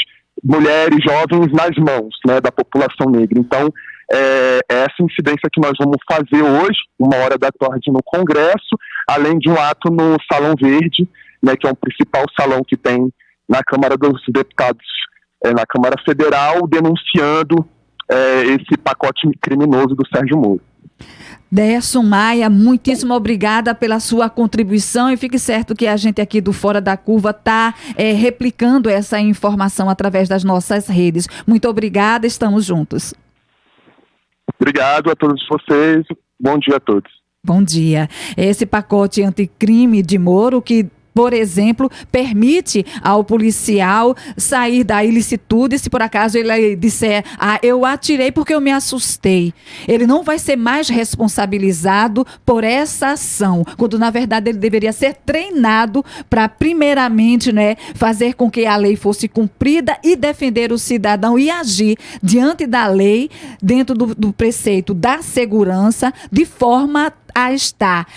mulheres, jovens nas mãos, né, da população negra. Então, é essa incidência que nós vamos fazer hoje, 13h no Congresso, além de um ato no Salão Verde, né, que é o principal salão que tem na Câmara dos Deputados, na Câmara Federal, denunciando esse pacote criminoso do Sérgio Moro. Derson Maia, muitíssimo obrigada pela sua contribuição e fique certo que a gente aqui do Fora da Curva está replicando essa informação através das nossas redes. Muito obrigada, estamos juntos. Obrigado a todos vocês, bom dia a todos. Bom dia. Esse pacote anticrime de Moro que, por exemplo, permite ao policial sair da ilicitude se por acaso ele disser, eu atirei porque eu me assustei. Ele não vai ser mais responsabilizado por essa ação, quando na verdade ele deveria ser treinado para primeiramente, né, fazer com que a lei fosse cumprida e defender o cidadão e agir diante da lei, dentro do preceito da segurança, de forma a estar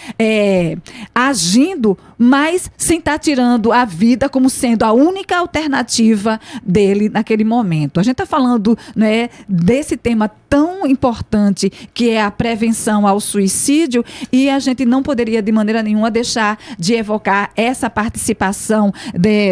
agindo, mas sem estar tirando a vida como sendo a única alternativa dele naquele momento. A gente está falando, né, desse tema tão importante que é a prevenção ao suicídio e a gente não poderia de maneira nenhuma deixar de evocar essa participação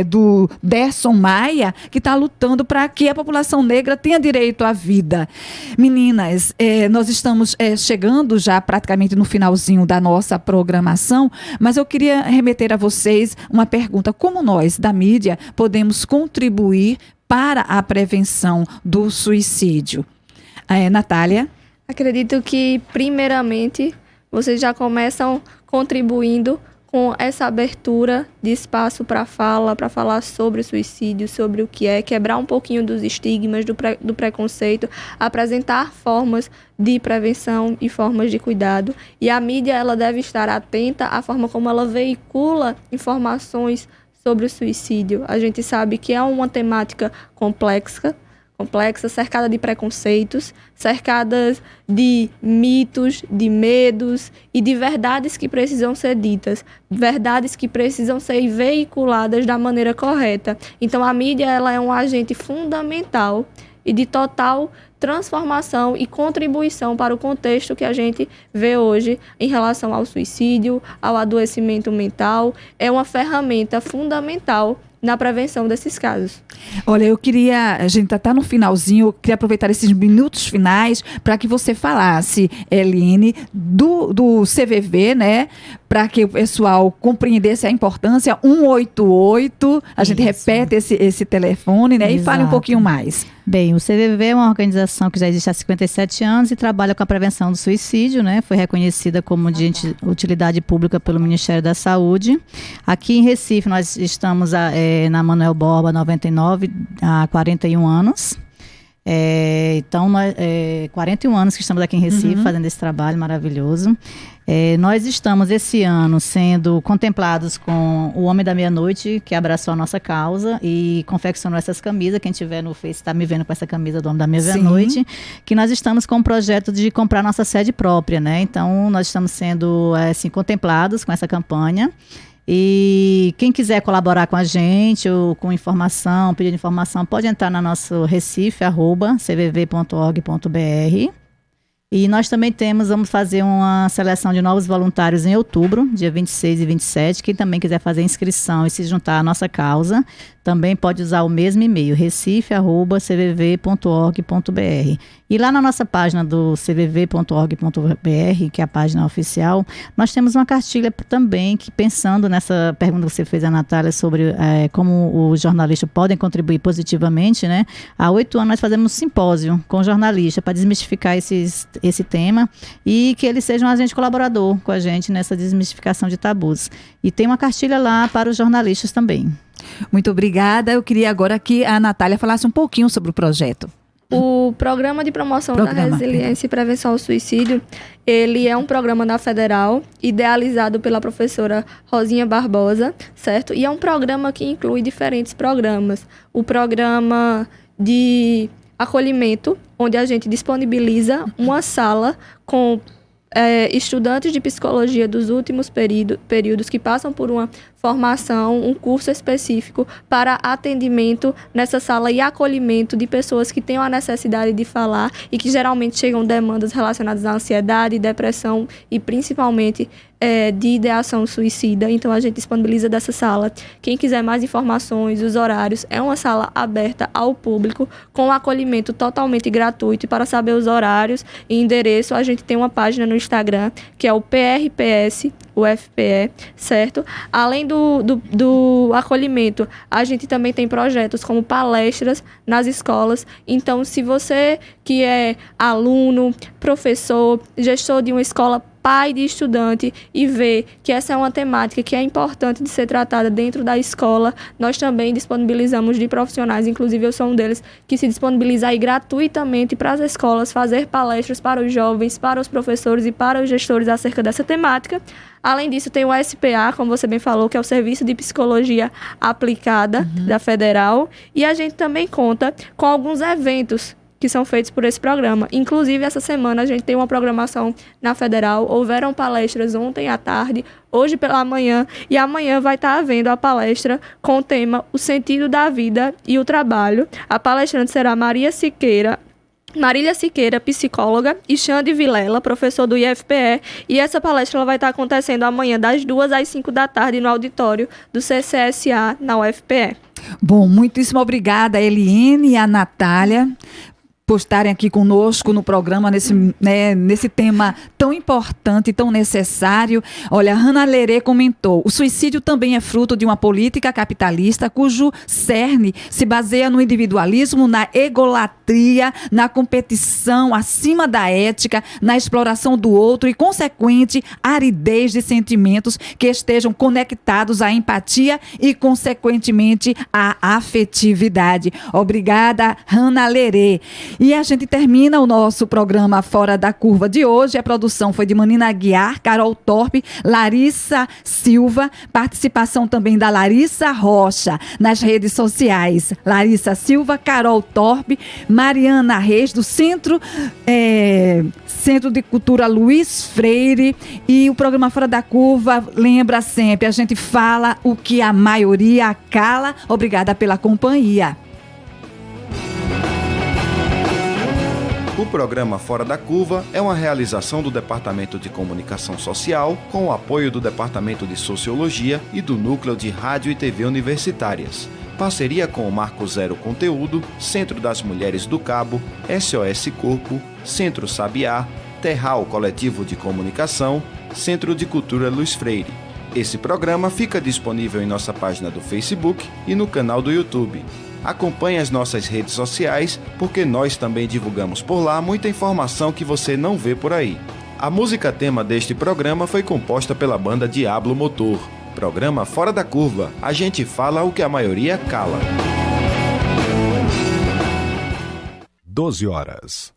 do Derson Maia, que está lutando para que a população negra tenha direito à vida. Meninas, nós estamos chegando já praticamente no finalzinho da nossa programação, mas eu queria remeter a vocês uma pergunta: como nós, da mídia, podemos contribuir para a prevenção do suicídio? Natália? Acredito que, primeiramente, vocês já começam contribuindo com essa abertura de espaço para falar sobre o suicídio, sobre o que é, quebrar um pouquinho dos estigmas, do preconceito, apresentar formas de prevenção e formas de cuidado. E a mídia, ela deve estar atenta à forma como ela veicula informações sobre o suicídio. A gente sabe que é uma temática complexa, cercada de preconceitos, cercada de mitos, de medos e de verdades que precisam ser ditas, verdades que precisam ser veiculadas da maneira correta. Então, a mídia, ela é um agente fundamental e de total transformação e contribuição para o contexto que a gente vê hoje em relação ao suicídio, ao adoecimento mental. É uma ferramenta fundamental na prevenção desses casos. Olha, a gente está no finalzinho, eu queria aproveitar esses minutos finais para que você falasse, Eline, do CVV, né? Para que o pessoal compreendesse a importância, 188, a gente repete esse telefone, né? Exato. E fale um pouquinho mais. Bem, o CVV é uma organização que já existe há 57 anos e trabalha com a prevenção do suicídio, né? Foi reconhecida como de utilidade pública pelo Ministério da Saúde. Aqui em Recife, nós estamos na Manuel Borba 99 há 41 anos. Então, 41 anos que estamos aqui em Recife fazendo esse trabalho maravilhoso. Nós estamos esse ano sendo contemplados com o Homem da Meia-Noite, que abraçou a nossa causa e confeccionou essas camisas. Quem tiver no Face está me vendo com essa camisa do Homem da Meia-Noite, que nós estamos com o projeto de comprar nossa sede própria, né? Então, nós estamos sendo contemplados com essa campanha. E quem quiser colaborar com a gente ou com informação, pedir informação, pode entrar no nosso recife@cvv.org.br. E nós também vamos fazer uma seleção de novos voluntários em outubro, dia 26 e 27. Quem também quiser fazer inscrição e se juntar à nossa causa, também pode usar o mesmo e-mail, recife@cvv.org.br. E lá na nossa página do cvv.org.br, que é a página oficial, nós temos uma cartilha também, que pensando nessa pergunta que você fez, a Natália, sobre como os jornalistas podem contribuir positivamente, né? Há 8 anos nós fazemos um simpósio com jornalistas para desmistificar esse tema e que eles sejam um agente colaborador com a gente nessa desmistificação de tabus. E tem uma cartilha lá para os jornalistas também. Muito obrigada. Eu queria agora que a Natália falasse um pouquinho sobre o projeto. O Programa de Promoção da Resiliência e Prevenção ao Suicídio, ele é um programa da Federal, idealizado pela professora Rosinha Barbosa, certo? E é um programa que inclui diferentes programas. O programa de acolhimento, onde a gente disponibiliza uma sala com estudantes de psicologia dos últimos períodos que passam por uma formação, um curso específico para atendimento nessa sala e acolhimento de pessoas que têm a necessidade de falar e que geralmente chegam demandas relacionadas à ansiedade, depressão e principalmente de ideação suicida. Então a gente disponibiliza dessa sala. Quem quiser mais informações, os horários, é uma sala aberta ao público com acolhimento totalmente gratuito. E para saber os horários e endereço, a gente tem uma página no Instagram que é o PRPS UFPE, certo? Além do acolhimento, a gente também tem projetos como palestras nas escolas. Então, se você que é aluno, professor, gestor de uma escola, pai de estudante e vê que essa é uma temática que é importante de ser tratada dentro da escola, nós também disponibilizamos de profissionais, inclusive eu sou um deles, que se disponibiliza aí gratuitamente para as escolas fazer palestras para os jovens, para os professores e para os gestores acerca dessa temática. Além disso, tem o SPA, como você bem falou, que é o Serviço de Psicologia Aplicada da Federal, e a gente também conta com alguns eventos que são feitos por esse programa. Inclusive, essa semana a gente tem uma programação na Federal. Houveram palestras ontem à tarde, hoje pela manhã, e amanhã vai estar havendo a palestra com o tema O Sentido da Vida e o Trabalho. A palestrante será Marília Siqueira, psicóloga, e Xande Vilela, professor do IFPE, e essa palestra ela vai estar acontecendo amanhã das 2 às 5 da tarde no auditório do CCSA na UFPE. Bom, muitíssimo obrigada, Eliene e a Natália, por estarem aqui conosco no programa, nesse tema tão importante, tão necessário. Olha, Hannah Lerê comentou: o suicídio também é fruto de uma política capitalista cujo cerne se baseia no individualismo, na egolatria, na competição acima da ética, na exploração do outro e consequente aridez de sentimentos que estejam conectados à empatia e, consequentemente, à afetividade. Obrigada, Hannah Lerê. E a gente termina o nosso programa Fora da Curva de hoje. A produção foi de Manina Aguiar, Carol Torpe, Larissa Silva, participação também da Larissa Rocha nas redes sociais. Larissa Silva, Carol Torpe, Mariana Reis, do Centro de Cultura Luiz Freire. E o programa Fora da Curva lembra sempre, a gente fala o que a maioria cala. Obrigada pela companhia. O programa Fora da Curva é uma realização do Departamento de Comunicação Social, com o apoio do Departamento de Sociologia e do Núcleo de Rádio e TV Universitárias. Parceria com o Marco Zero Conteúdo, Centro das Mulheres do Cabo, SOS Corpo, Centro Sabiá, Terral Coletivo de Comunicação, Centro de Cultura Luiz Freire. Esse programa fica disponível em nossa página do Facebook e no canal do YouTube. Acompanhe as nossas redes sociais, porque nós também divulgamos por lá muita informação que você não vê por aí. A música tema deste programa foi composta pela banda Diablo Motor. Programa Fora da Curva. A gente fala o que a maioria cala. 12 horas.